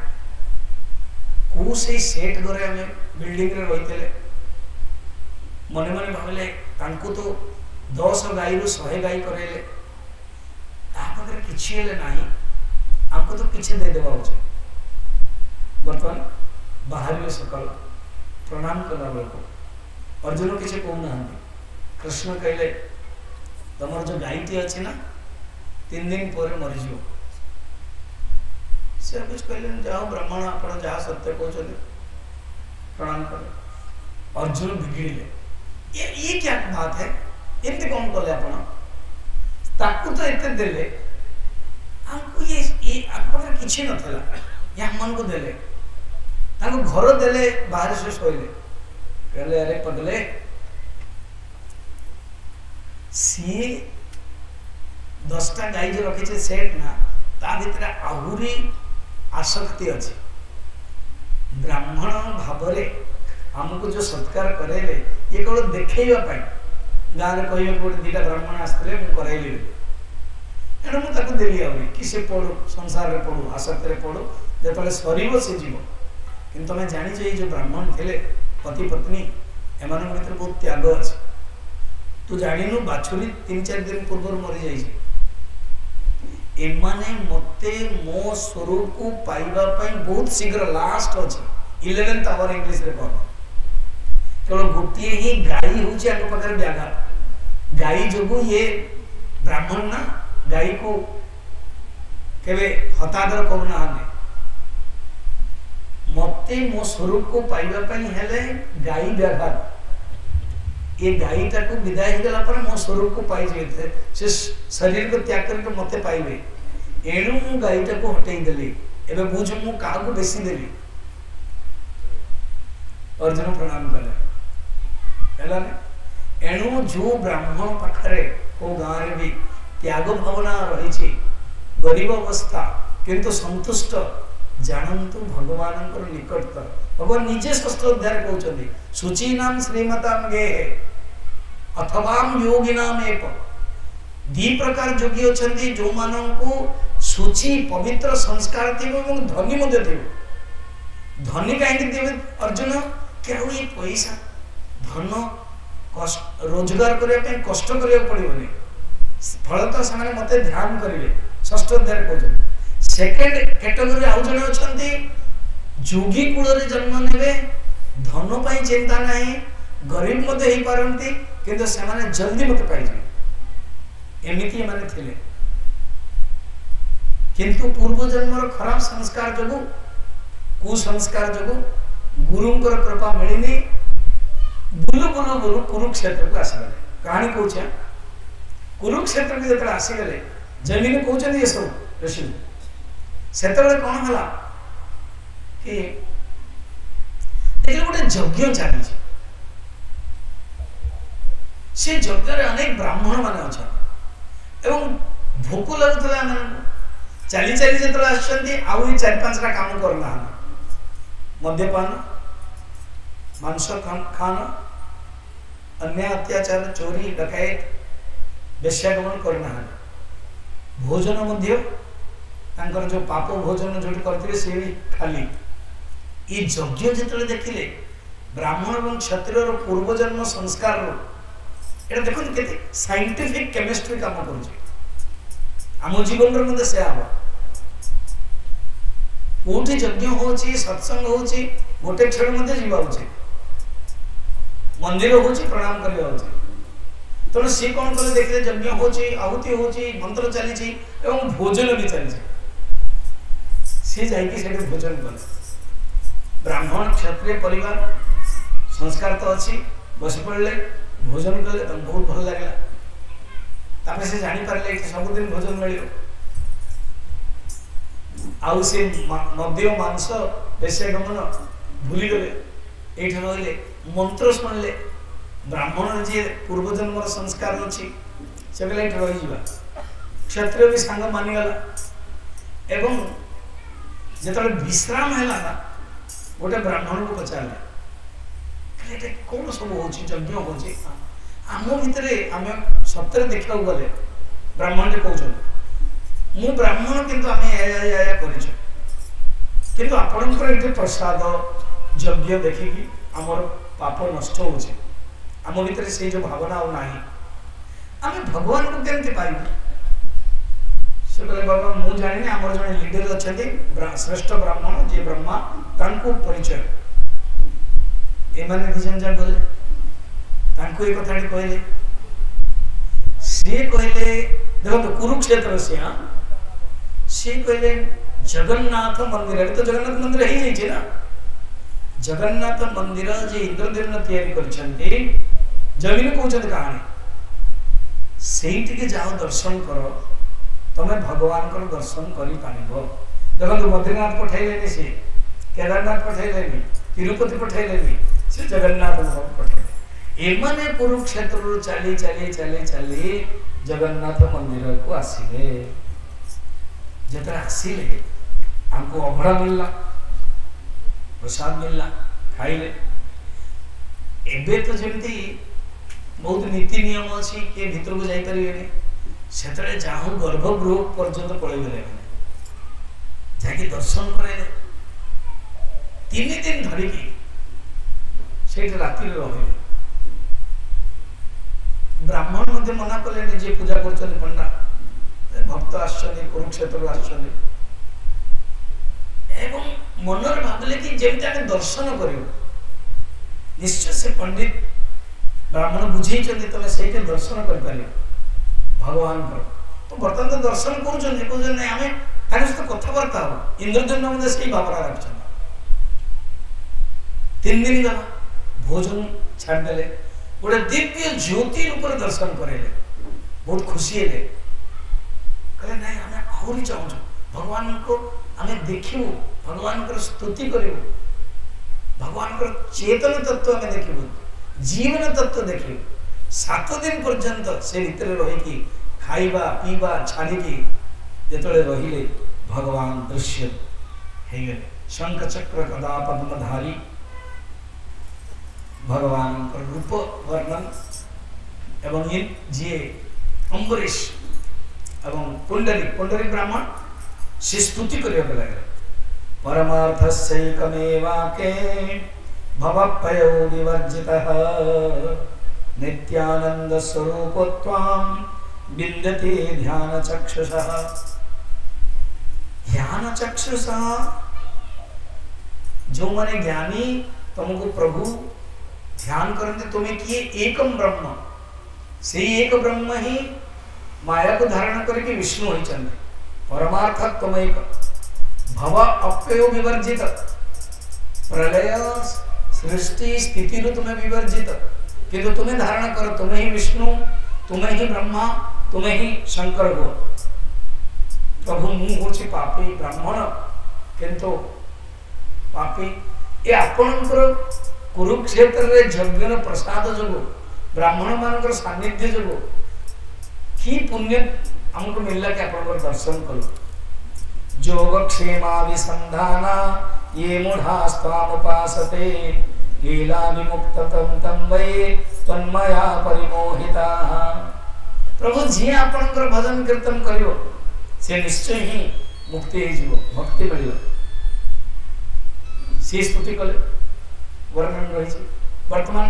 को से सेट घरे आम बिल्डिंग रे रही मने मने भाविले तांको तो 10 गाई रु 100 गाई करेले तापरे किछि हेले नाही हमको तो किछि दे देबा होचे बर्तमान बाहर में सकल प्रणाम करना बेलको अर्जुन किछि कहू ना कृष्ण कहले तमर जो गाईटी अच्छी ना 3 दिन पर मरी जो से कुछ कहले जाओ ब्राह्मण आपण जहाँ सत्य कहते प्रणाम कर अर्जुन बिगड़े ये क्या बात है एमती कौन कले आपण ताकू तो एते देले हमको ये आपन किछि नथला या मन को देले ताको घर देले बाहर से सोइले कहले अरे पगले सी 10टा गाई जो रखी सेट ना ता भीतर आहुरी आसक्ति अच्छे ब्राह्मण भाव हमको जो सत्कार करेले ये केवल देखा गाँव में कह गोटे 2टा ब्राह्मण आसते करैली तेणु मुझे देली आहरी कि सी पढ़ू संसार में पढ़ू आसक्ति पढ़ू जो सर सी जीव कि तुम जाच ये जो ब्राह्मण थे पति पत्नी एम भर बहुत त्याग अच्छे तू जानु बाछुरी 3-4 दिन पूर्व मरी जाइए एमाने मते मो स्वरूप को पाइबा पई बहुत शीघ्र लास्ट अछि 11th आवर इंग्लिश रे कहब केवल गोटिए ही गाई होची आको पकर व्याघात गाई जोगु ये ब्राह्मण ना गाई को केवे हतादर करूना हने मते मो स्वरूप को पाइबा पई हेले गाई व्याघात ये गाईटा को विदाय हो गला पर मो स्वरूप को पाई जाए से शरीर को त्याग करके मते पाइबे एणु मु गाईटा को हटेई देली एबे बुझ मु का को बेसी देली अर्जुन प्रणाम कले हैला ने एणु जो ब्राह्मण पाखरे को गाँ रे भी त्याग भावना रही छी गरीब अवस्था किंतु संतुष्ट जानंतु भगवान निकटतर भगवान निजे षष्ठ अध्याय कहउछथि शुचि नाम श्रीमताम गे अथवाम योगी नाम एक 2 प्रकार योगी अछंती जो मानन को शुचि पवित्र संस्कार थिबो एवं धनी मध्य थिबो धनी काहे थिबे अर्जुन केउ ये पैसा धन कष्ट रोजगार करबा पे कष्ट करबा पड़िबोनी फलतः से मते ध्यान करिवे षष्ठ अध्याय कहउछथि सेकेंड कैटेगरी आउ जने अछंती जोगी कूल रे जन्म नेबे धन पाई चिंता नहीं गरीब मते ही पारंती किंतु से माने जल्दी मते पाई जाय एमिति माने थिले किंतु पूर्व जन्म रो खराब संस्कार जगु कुसंस्कार जगु गुरुंकर कृपा मिलनी बुलु बुलु बुलु कुरुक्षेत्र को आसगले कहानी कौच कुरुक्षेत्र को जो आसगले जमीन कहते ये सब ऋषि से कौन है कि गोटे यज्ञ चली से यज्ञ अनेक ब्राह्मण मान अच्छा भोक लगुला चली चली जो आउ 4-5टा काम करना मद्यपान मांस खान अन्याय अत्याचार चोरी डकैत बेश्यागमन करना भोजन मध्य जो पाप भोजन जो करते से भी खाली ये यज्ञ जो देखिले ब्राह्मण और क्षत्रिय पूर्वजन्म संस्कार ये देखो के साइंटिफिक केमिस्ट्री काम कर आम जीवन मध्य से हम कौटी यज्ञ हो सत्संग हो गोटे क्षण मध्य जीवा उचित मंदिर हो प्रणाम करवा उचित तेणु सी कौन कले देखिए यज्ञ हो आहुति हो मंत्र चली भोजन भी चली सी जाकि भोजन कले ब्राह्मण क्षत्रिय परिवार संस्कार तो अच्छी बस पड़े भोजन कले तो बहुत भल लगे से जानी पारे सबुदिन भोजन मिल आउ से मद्य मांस बेश्यागमन भूली गले ये रही मंत्र शुणिले ब्राह्मण जी पूर्वजन्म संस्कार अच्छी से कहले रही क्षत्रिय भी सांग मानिगला एवं जो विश्राम है गोटे ब्राह्मण को पचारे कौन सब हो यज्ञ हो आम भितर आम सत्य देखा गले ब्राह्मण कहते मु ब्राह्मण किंतु आम किंतु आपणकर ये प्रसाद यज्ञ देखिकी आमर पाप नष्ट हो आम भितर से जो भावना आम भगवान को केमती पाइबू से कहले बाबा मु जानी आमर जड़े लीडर अच्छा श्रेष्ठ ब्राह्मण जी ब्रह्मा तांको परिचय एमाने दिजन जा गले तांको ये कथा कहले सी कहले देखो कुरुक्षेत्र से सी कहले जगन्नाथ मंदिर तो जगन्नाथ मंदिर ही जाइए ना जगन्नाथ मंदिर जे इंद्रदेव तैयारी करछन्ते जमीन कहते कहानी से जाओ दर्शन कर तुम्हें भगवान को दर्शन कर देखो बद्रीनाथ पठेले सी केदारनाथ पठेले तिरुपति पठेले से जगन्नाथ पठेले एमाने कुरुक्षेत्र चली चली चली चली जगन्नाथ मंदिर को आसिले जिते आसिले हमको अभड़ा मिलला प्रसाद मिलला खाइले एबे तो जमती बहुत नीति नियम अच्छी किए भीतर को जाई परिबेनी सेतरे जाहु गर्भगृह पर्यंत पळै गले जाके दर्शन करे 3 दिन धरिकी सेठ राति रहिले ब्राह्मण मध्य मना कले जे पूजा करछन पंडा भक्त आछन कुरुक्षेत्र आछन एवं मनर भाबले कि जेमति आके दर्शन करियो निश्चय से पंडित ब्राह्मण बुझे तुम से दर्शन कर भगवान को तो बर्तमान तो दर्शन कर कथबार्ता हो इंद्रदेव से भावना रख 3 दिन गला भोजन छाड़देले गोटे दिव्य ज्योति रूप दर्शन करेले बहुत खुशी हेले कहले नहीं आम आहरी चाहूँ भगवान को आम देखू भगवान स्तुति करूँ भगवान चेतन तत्व आम देखू जीवन तत्व देखू 7 दिन पर्यंत से भितर रही खाइबा पीवा छाड़ी जो रहिले भगवान दृश्य हो गए शंख चक्र गदा पद्मधारी भगवान रूप वर्णन एवं ये जी अम्बरीश एवं पुंडरी ब्राह्मण से स्तुति करने लगे परमार्थस्यैकमेवाके भवपयो विवर्जितः नित्यानंद स्वरूपत्वां विन्दते ध्यान चक्षुषः जो माने ज्ञानी तुमको प्रभु ध्यान करते तुम्हें किए एकम ब्रह्म से एक ब्रह्म ही माया को धारण करके विष्णु होइछन्ति परमार्थ तमेक भव अप्ययो विवर्जित प्रलय सृष्टि स्थिति तुम्हें विवर्जित, किंतु तुम्हें धारण कर तुम्हें ही विष्णु, तुम्हें ही ब्रह्मा, तुम्हें ही शंकर हो। प्रभु मु हूँ पापी ब्राह्मण किंतु पापी ये आपणकर कुरुक्षेत्र रे यज्ञ प्रसाद जोगु ब्राह्मण मानकर सान्निध्य जोगु कि पुण्य हमको मिलला कि आपणकर दर्शन कलो। योगक्षेमाभिसन्धाना ये मूढ़ास्त्वामुपासते लीला विमुक्ततं तं वै तन्मया परिमोहिताः। प्रभु जी आपणकर भजन कीर्तन करियो से निश्चय ही मुक्ति हो जीव, भक्ति मिलियो। सी स्तुति कले वर्णन रही। वर्तमान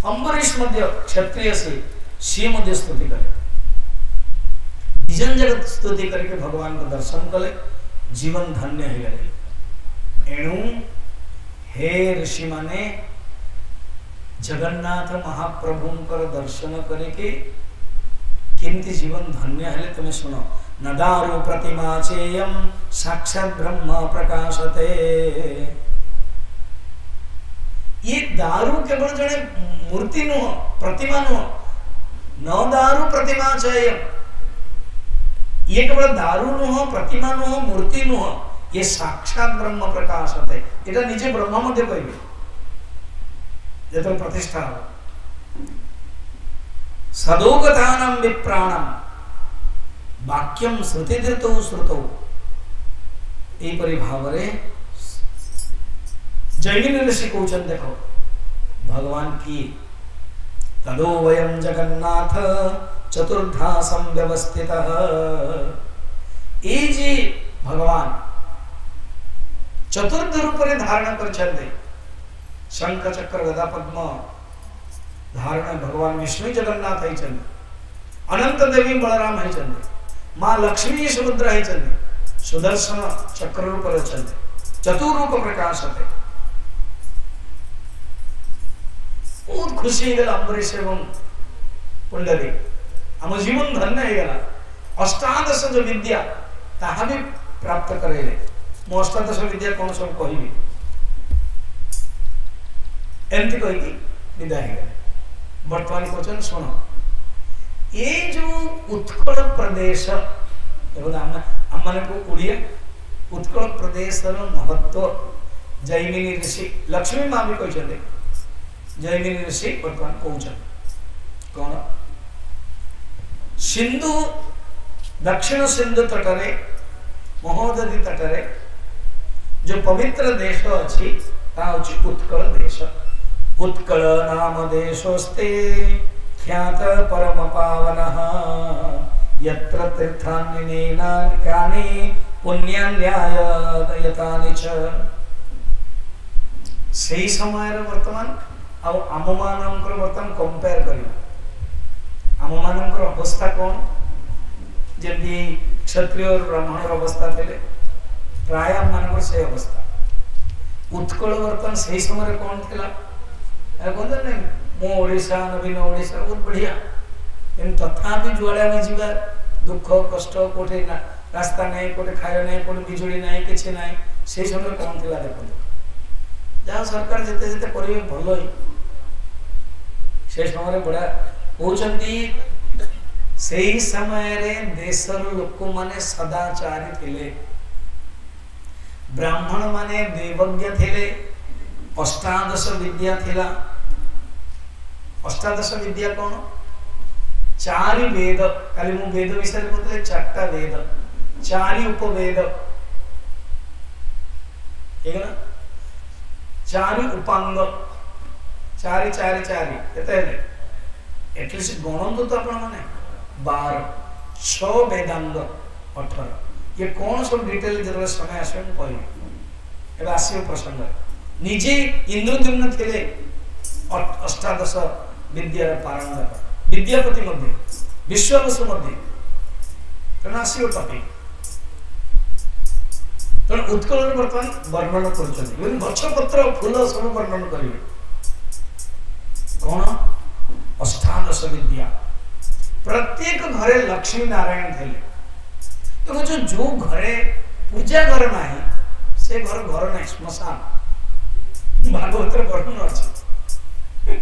अम्बरीश मध्य क्षत्रिय से सी मध्य स्तुति करे, निजन जगत स्तुति करके भगवान को दर्शन कले, जीवन धन्य हो गए। एणु हे ऋषि माने जगन्नाथ महाप्रभुंकर दर्शन करके केमती जीवन धन्य है तुम्हें सुनो। न दारु प्रतिमा चेयम साक्षात ब्रह्म प्रकाशते। ये दारु केवल जड़े मूर्ति नुह, प्रतिमा नुह। न दारु प्रतिमा चेयम, ये केवल दारु नुह, प्रतिमा नुह, मूर्ति नुह, ये साक्षात ब्रह्म प्रकाशते। एटा निजे ब्रह्म मध्य कहबे जेतो प्रतिष्ठा हो। सदोगतानम विप्राणम वाक्यम श्रुतिधृतौ श्रुतौ। एपरि भावरे जैमिनी ऋषि कहउछन देखो भगवान की तदो वयम जगन्नाथ चतुर्धा संव्यवस्थितः। ए जी भगवान चतुर्थ रूप रे धारण करछन्ते। शंख चक्र गदा पद्म धारण भगवान विष्णु जगन्नाथ है चंद, अनंत देवी बलराम है चंद, मां लक्ष्मी सुभद्रा है चंद, सुदर्शन चक्र रूप चंद, चतुरूप प्रकाश है। बहुत खुशी गला अम्बरीश एवं पुंडरी आम जीवन धन्य हो गला। अष्टादश जो विद्या ताहा भी प्राप्त करेले। मो अष्टादश विद्या कौन सब कहबी एमती कहीकि विदाय हो गए। वर्तमान क्वेश्चन सुनो, ये जो उत्कल प्रदेश आम को उड़िया उत्कल प्रदेश महत्व जैमिनी ऋषि लक्ष्मी माँ भी कहते। जैमिनी ऋषि वर्तमान कहते कौन सिंधु दक्षिण सिंधु तटरे महोदधि तटरे जो पवित्र देश अच्छी उत्कल देश। उत्कल नाम देशोस्ते ख्यात परम पावनः यत्र तीर्थान्यनेनानि पुण्यान्यायतानि च। सही समय वर्तमान आम मानकर वर्तमान कंपेयर करियो। आम मानकर अवस्था कौन जमी क्षत्रिय और ब्राह्मण अवस्था थे प्राय आम मानकर से अवस्था। उत्कल वर्तमान सही समय कौन थिला कहते नहीं मो ओडिशा नवीन ओडिशा बहुत बढ़िया किंतु तथापि जुआड़े में जीवा दुख कष्ट कोठे रास्ता नहीं कोठे खाया नहीं कोठे बिजुली नहीं किसी नहीं से समय कौन थिला देखो जहाँ सरकार जिते जिते करेंगे भल ही से समय बढ़िया कहते से ही समय रे देशर लोक माने सदाचारी थिले ब्राह्मण माने देवज्ञ थिले अष्टादश विद्या थिला। अष्टादश विद्या कौन चारि वेद काली मु वेद विषय कहते चारटा वेद चारि उपवेद ठीक है ना चारि उपांग चारि चारि चारि केते है एटलिस्ट गणन तो आपण माने 12 6 वेदांग 18 ये कौन सब डिटेल जरूर समय आसे मु कहबी एबा आसीओ प्रसंग निजे इंद्रद्युम्न थिले अष्टादश विद्या पारंगत विद्यापति मध्य विश्ववसु मध्य तेनासीओ टॉपिक तेना उत्कल वर्तमान वर्णन कर गछ पत्र फूल सब वर्णन करेंगे कौन अष्टादश विद्या प्रत्येक घरे लक्ष्मी नारायण थे तो जो घरे पूजा घर ना से से घर घर नहीं श्मशान भागवत वर्णन अच्छे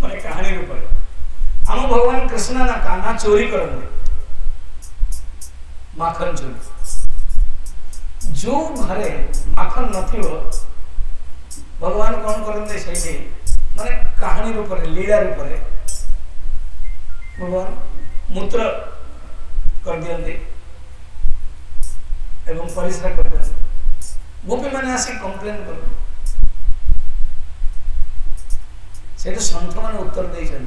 माने कहानी रूप आम भगवान कृष्ण ना काना चोरी करते माखन चोरी जो घरे माखन नथिबो भगवान कौन करते से माने कहानी रूप लीला रूप भगवान मूत्र कर दियंते एवं परिश्रा कर दियंते गोपी मैंने आसी कंप्लेन कर से तो संत मैंने उत्तर दे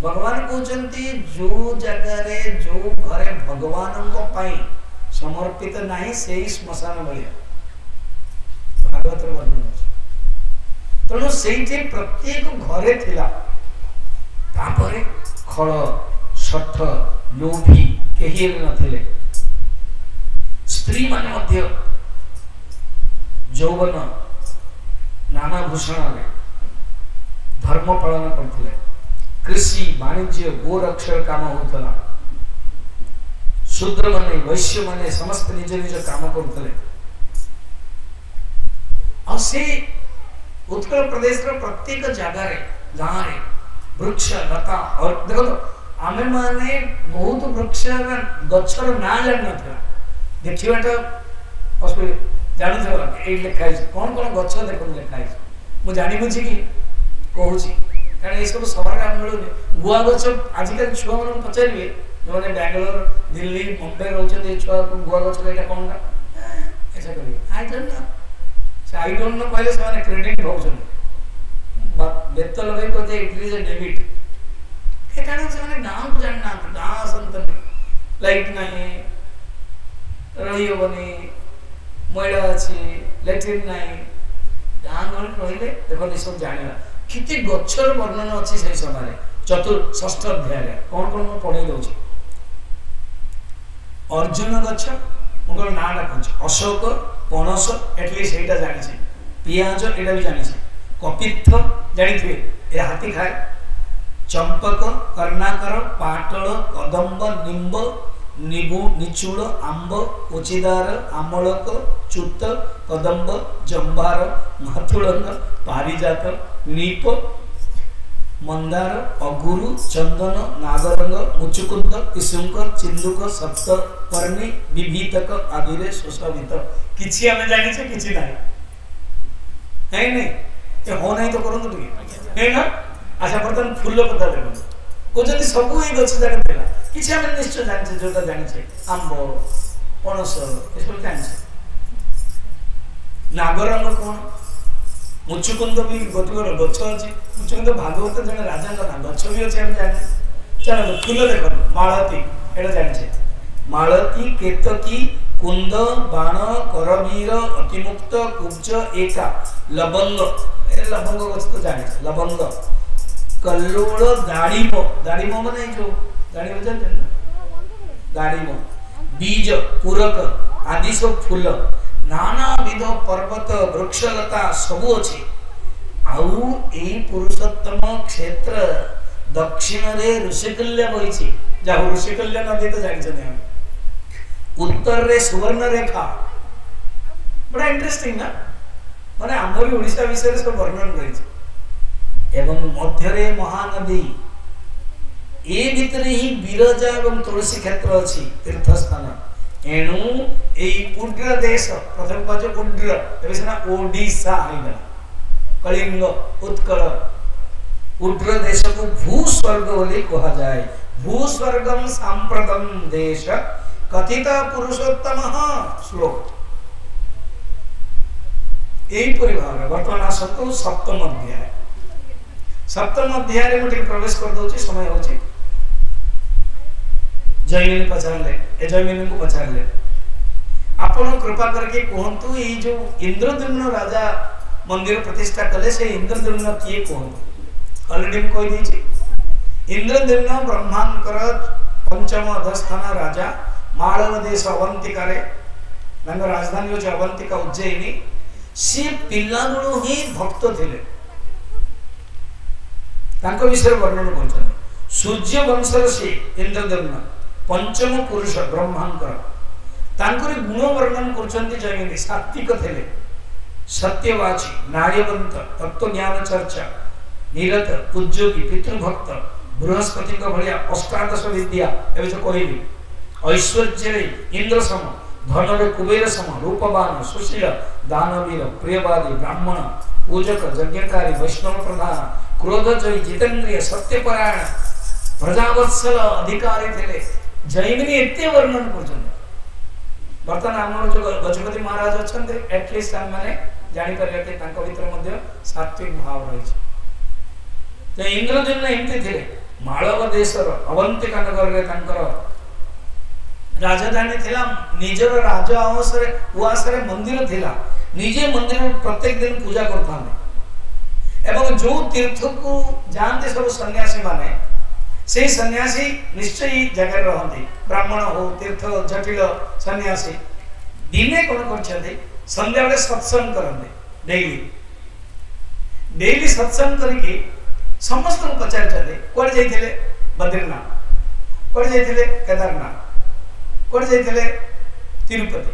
भगवान कहते जो जगार जो घरे भगवान समर्पित नहीं से श्मशान भाया भागवत वर्णन तेणु से प्रत्येक घरे थिला तापरे खल शठ लोभी कहीं नथिले स्त्री माने मध्य यौवन नाना भूषण धर्म पालन करथिले कृषि वाणिज्य गोरक्षण काम होतला शूद्र माने वैश्य माने समस्त निज निज काम करथिले और से उत्कल प्रदेश रो प्रत्येक जगह रे गांव रे वृक्ष लता और देखो आमे माने बहुत वृक्ष गछर ना जान नथला देखिबाटा असले जानि छ ए लिखाइ कोन कोन गछ देखो लिखाइ मु जानि बुझी कि कहूची कारण ये सब सहर काम मिलुनी गुआ गछ आजिकल छुआ मन पचारिबे जो माने बेंगलोर दिल्ली मुंबई रहउछे छुआ गुआ गछ एटा कोनटा ऐसा करिए आई डोंट नो से आई डोंट नो पहले से माने क्रेडिट होउछन बेत लगे को जे इट इज अ डेबिट के कारण से माने गांव को जानना गांव संतन लाइट नहीं रहियो बनी मैला अछि लैट्रिन नहीं गांव घर रहिले देखो नि सब जानिबा किति गच्छर वर्णन अछि से समय चतुर्थ अध्याय कौन कौन मैं पढ़े दउछि अर्जुन गच्छ मुगर नाडा कहछ अशोक पणस एटलीस्ट एटा जानि छै पियाज एटा भी जानि छै कपित्थ जानि थिबे ए हाथी खाए चंपक कर्णाकर पाटल कदम्ब निंब निबु निचूल आंब कोचिदार आमलक चूत कदम्ब जंभार माथुलंग पारिजात नीप मंदार अगुरु चंदन नागरंग मुचुकुंद किशुंक चिंदुक सप्तपर्णी विभीतक आदि रे सुशोभित किछि हमें जानि छै किछि नाही है नहीं ए हो नहीं तो करंतु ठीक है ना अच्छा बर्तन फूल कथा देखो को जति सब ए गछ जगह देला किछि हमें निश्चय जानि छै जोटा जानि छै आंब पणस ए सब जानि छै नागरंग कोन मुचुकुंद भी गोटगर गछ अछि मुचुकुंद भागवत जने राजा का गछ भी अछि हम जानि चलो फूल देखो मालती एटा जानि छै मालती केतकी कुंद बाण करवीर अतिमुक्त कुब्ज एका लवंग ए लवंग गछ तो जानि छै लवंग कल्लोळ दाड़ीमो दाड़ीमो माने जो दाड़ीमो जानते ना दाड़ीमो बीज पूरक आदि सब फूल नाना विध पर्वत वृक्षलता सब अछि आउ ए पुरुषोत्तम क्षेत्र दक्षिण रे ऋषिकल्य बहिछि जाहो ऋषिकल्य नदी तो जानि छने हम उत्तर रे सुवर्ण रेखा बड़ा इंटरेस्टिंग ना माने हमरी ओडिसा विषय सब वर्णन रही एवं मध्य रे महानदी ए भितरे ही बिरजा एवं तुलसी क्षेत्र अछि तीर्थ स्थान एणु एई उड्र देश प्रथम पाजे उड्र एबेसना ओडिसा आइला कलिंग उत्कल उड्र देश को भूस्वर्ग बोली कहा जाए भूस्वर्गम सांप्रदम देश कथित पुरुषोत्तम श्लोक एई परिभाग वर्तमान आसतो सप्तम अध्याय रे मुझे प्रवेश कर दोची समय होची जयमिनी पचारले ए जयमिनी को पचारले आपण कृपा करके कहंतु ए जो इंद्रद्युम्न राजा मंदिर प्रतिष्ठा कले से इंद्रद्युम्न किए कहंतु ऑलरेडी हम कहि दैछि इंद्रद्युम्न ब्रह्मांकर पंचम अधस्थान राजा मालव देश अवंतिका रे नंग राजधानी होची अवंतिका उज्जयिनी से पिल्लागुलो ही भक्त थिले तांको विषय वर्णन करछन सूर्य वंशर से इंद्रद्युम्न पंचम पुरुष ब्रह्मांकर तांकर गुण वर्णन करछन जयमिनी सात्विक थिले सत्यवाची नार्यवंत तत्वज्ञान चर्चा निरत उद्योगी पितृभक्त बृहस्पति भाया अष्टादश विद्या एवं जो कहली ऐश्वर्य इंद्र सम धन रे कुबेर सम रूपवान सुशील दानवीर प्रियवादी ब्राह्मण पूजक यज्ञकारी वैष्णव प्रधान क्रोधजयी जितेन्द्रिय सत्यपरायण प्रजावत्सल अधिकारी थे जैमिनी एते वर्णन कर बर्तमान आम जो गजपति महाराज अच्छा एटलिस्ट आम मैंने जापर भर सात्विक भाव रही तो इंद्रद्युम्न एमती थे मालव देशर अवंतिका नगर में राजधानी थिला निजर राज उआस मंदिर थिला निजे मंदिर में प्रत्येक दिन पूजा करते एवं जो तीर्थ को जानते सब सन्यासी माने से सन्यासी निश्चय जगह रहती ब्राह्मण हो तीर्थ जटिल सन्यासी दिने कौन कर संध्या बेले सत्संग करते डेली सत्संग करके समस्त को पचार कौन जाइए बद्रीनाथ कौन जाइए केदारनाथ कौन जाइए तिरुपति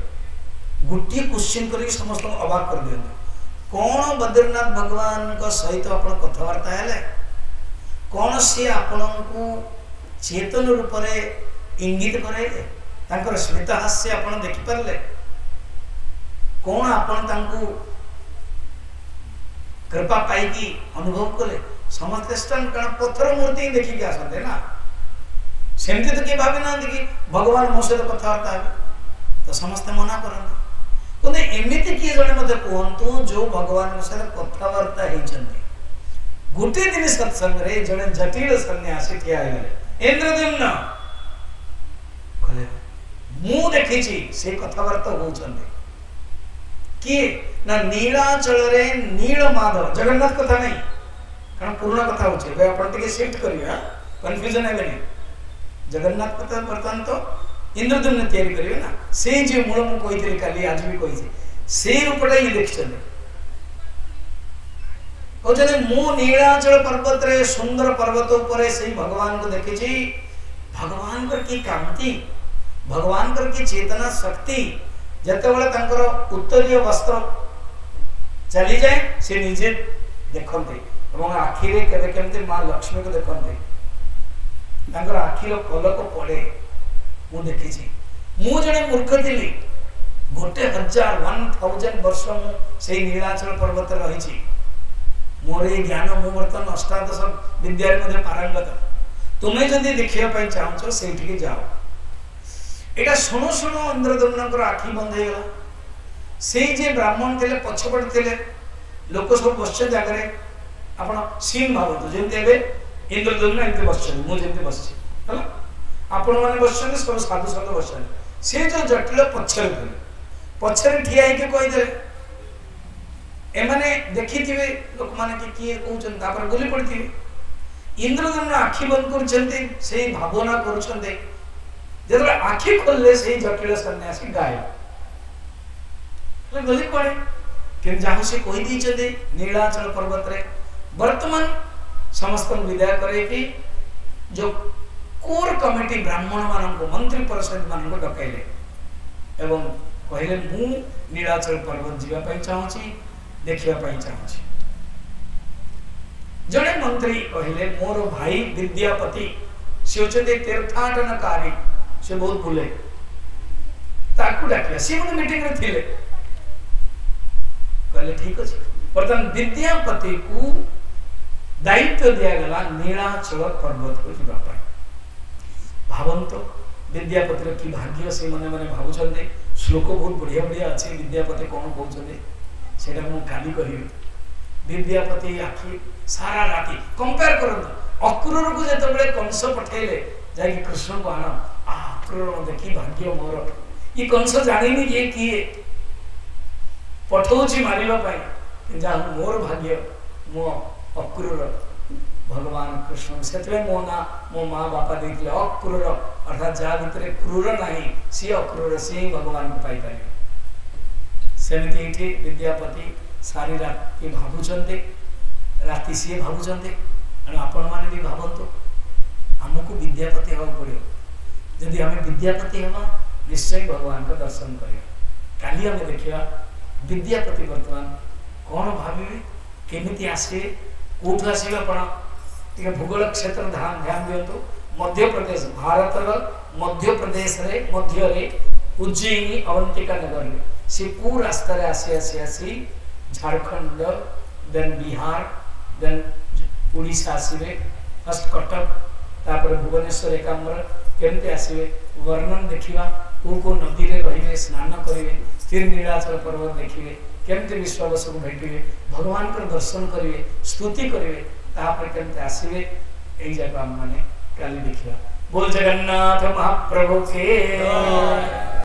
गोटे क्वेश्चन कर समस्त अबाक कर दिखाते कौन बद्रीनाथ भगवान को सहित आप कथबार्ता है कौन सी आपण को चेतन रूप से इंगित करे स्मित हास्य आप देखिपारे कौन आपण कृपा पाई अनुभव कले समस्त कारण पत्थर मूर्ति देखिए आसते ना सेमती तो किए भावी ना कि भगवान मो सहित कथबार्ता है तो समस्ते मना करते एमती किए जड़े मत कहतु जो भगवान सहित कथबार्ता होती गोटे दिन सत्संग रे जड़े जटिल सन्यासी ठिया इंद्रद्युम्न मु देखी से कथबार्ता होचंदे किए ना नीलाचल रे नील माधव जगन्नाथ कथा नहीं कारण पूर्ण कथा होचे आपण टिके शिफ्ट करिया कंफ्यूजन है नहीं जगन्नाथ कथा बर्तमान तो इंद्रद्युम्न तैयारी करिवे ना से जे मूल मु कहितले काली आज भी कहि से रूपटा ये देखछन और जने मु नीलाचल पर्वत रे सुंदर पर्वत ऊपर से भगवान को देखी भगवान कर की कांति भगवान कर की चेतना शक्ति जते बेले तांकर उत्तरीय वस्त्र चली जाए से निजे देखते और आखि रे केबे केमते मां लक्ष्मी को देखते तांकर आखिर पलक पड़े मु देखी मु जने मूर्ख थिली गोटे 1000 वर्ष मु से नीलाचल पर्वत रही मोर ये ज्ञान मु बर्तमान अष्टादश विद्या पारंगत तुम्हें जदि देखा चाहो से जाओ एटा शुणु शुणु इंद्रद्युम्न आखि बंद हो गला से जे ब्राह्मण थे पछपट थे लोक सब बस जगह आप सीन भावतु जमी इंद्रद्युम्न एमती बस मुझे बस आपण मैंने बस सब साधु साधु बस से जो जटिल पछरे थे पछरे ठिया कहीदे एमाने देखी थे लोक मैंने किए कहते बुली पड़े इंद्रद्युम्न आखि बंद कर भावना कर जो आखि खोलले से जटिल सन्यासी गायब गली पड़े कि जहाँ से कही दी नीलाचल पर्वत रे वर्तमान समस्त विदाय करे कि जो कोर कमिटी ब्राह्मण मान मंत्री परिषद मान डकैले एवं कहले मु नीलाचल पर्वत जीवाई चाहूँगी देखा चाहूँगी जड़े मंत्री कहले मोर भाई विद्यापति सी होते तीर्थाटनकारी से बहुत भूले ताकू डाकिया सी मत मीटिंग रे थिले कहले ठीक अछि बर्तमान विद्यापति को दायित्व दिया गला नीलाचल पर्वत को जीवा पाए भावंत विद्यापति की भाग्य से मने मने भावुछन्ते श्लोक बहुत बढ़िया बढ़िया अछि विद्यापति कोन कहउछन्ते सेटा मु काली कहिबे विद्यापति आखि सारा राती कंपेयर करन अक्रूर को जते बेले कंस पठेले जाई कृष्ण को आना अक्रूर देखी भाग्य मोर ये कंस जानिनी जे किए पठौची मारिबा पाई जा मोर भाग्य मो अक्रूर भगवान कृष्ण से मो ना मो माँ बापा देखले अक्रूर अर्थात जहाँ भितर क्रूर नहीं सी अक्रूर सी भगवान को पाई पारे सेमती एठी विद्यापति सारी रात भावुचंते राति सी भावुचंते आपण माने भी भावंतु हमको विद्यापति हवा पड़ो जदि आम विद्यापति हवा निश्चय भगवान का दर्शन करिया काली आम देखा विद्यापति वर्तमान कौन भावे केमिति आसे कोठु आसीबे आपण टिके भूगोल क्षेत्र ध्यान दियंतु मध्य प्रदेश भारत मध्य प्रदेश रे मध्य रे उज्जैनी अवंतिका नगर रे से को रास्ता रे आसी झारखंड देन बिहार देन उड़ीसा आसीबे फर्स्ट कटक तापर भुवनेश्वर एकाम्र केमते आसीबे वर्णन देखिबा को नदी रे रहिबे स्नान करिवे फिर नीलाचल पर्वत देखिवे केमते विश्वास को भेटिवे भगवान को दर्शन करिवे स्तुति करिवे तापर केमते आसीबे एई जगह हम माने काली देखिबा बोल जगन्नाथ महाप्रभु के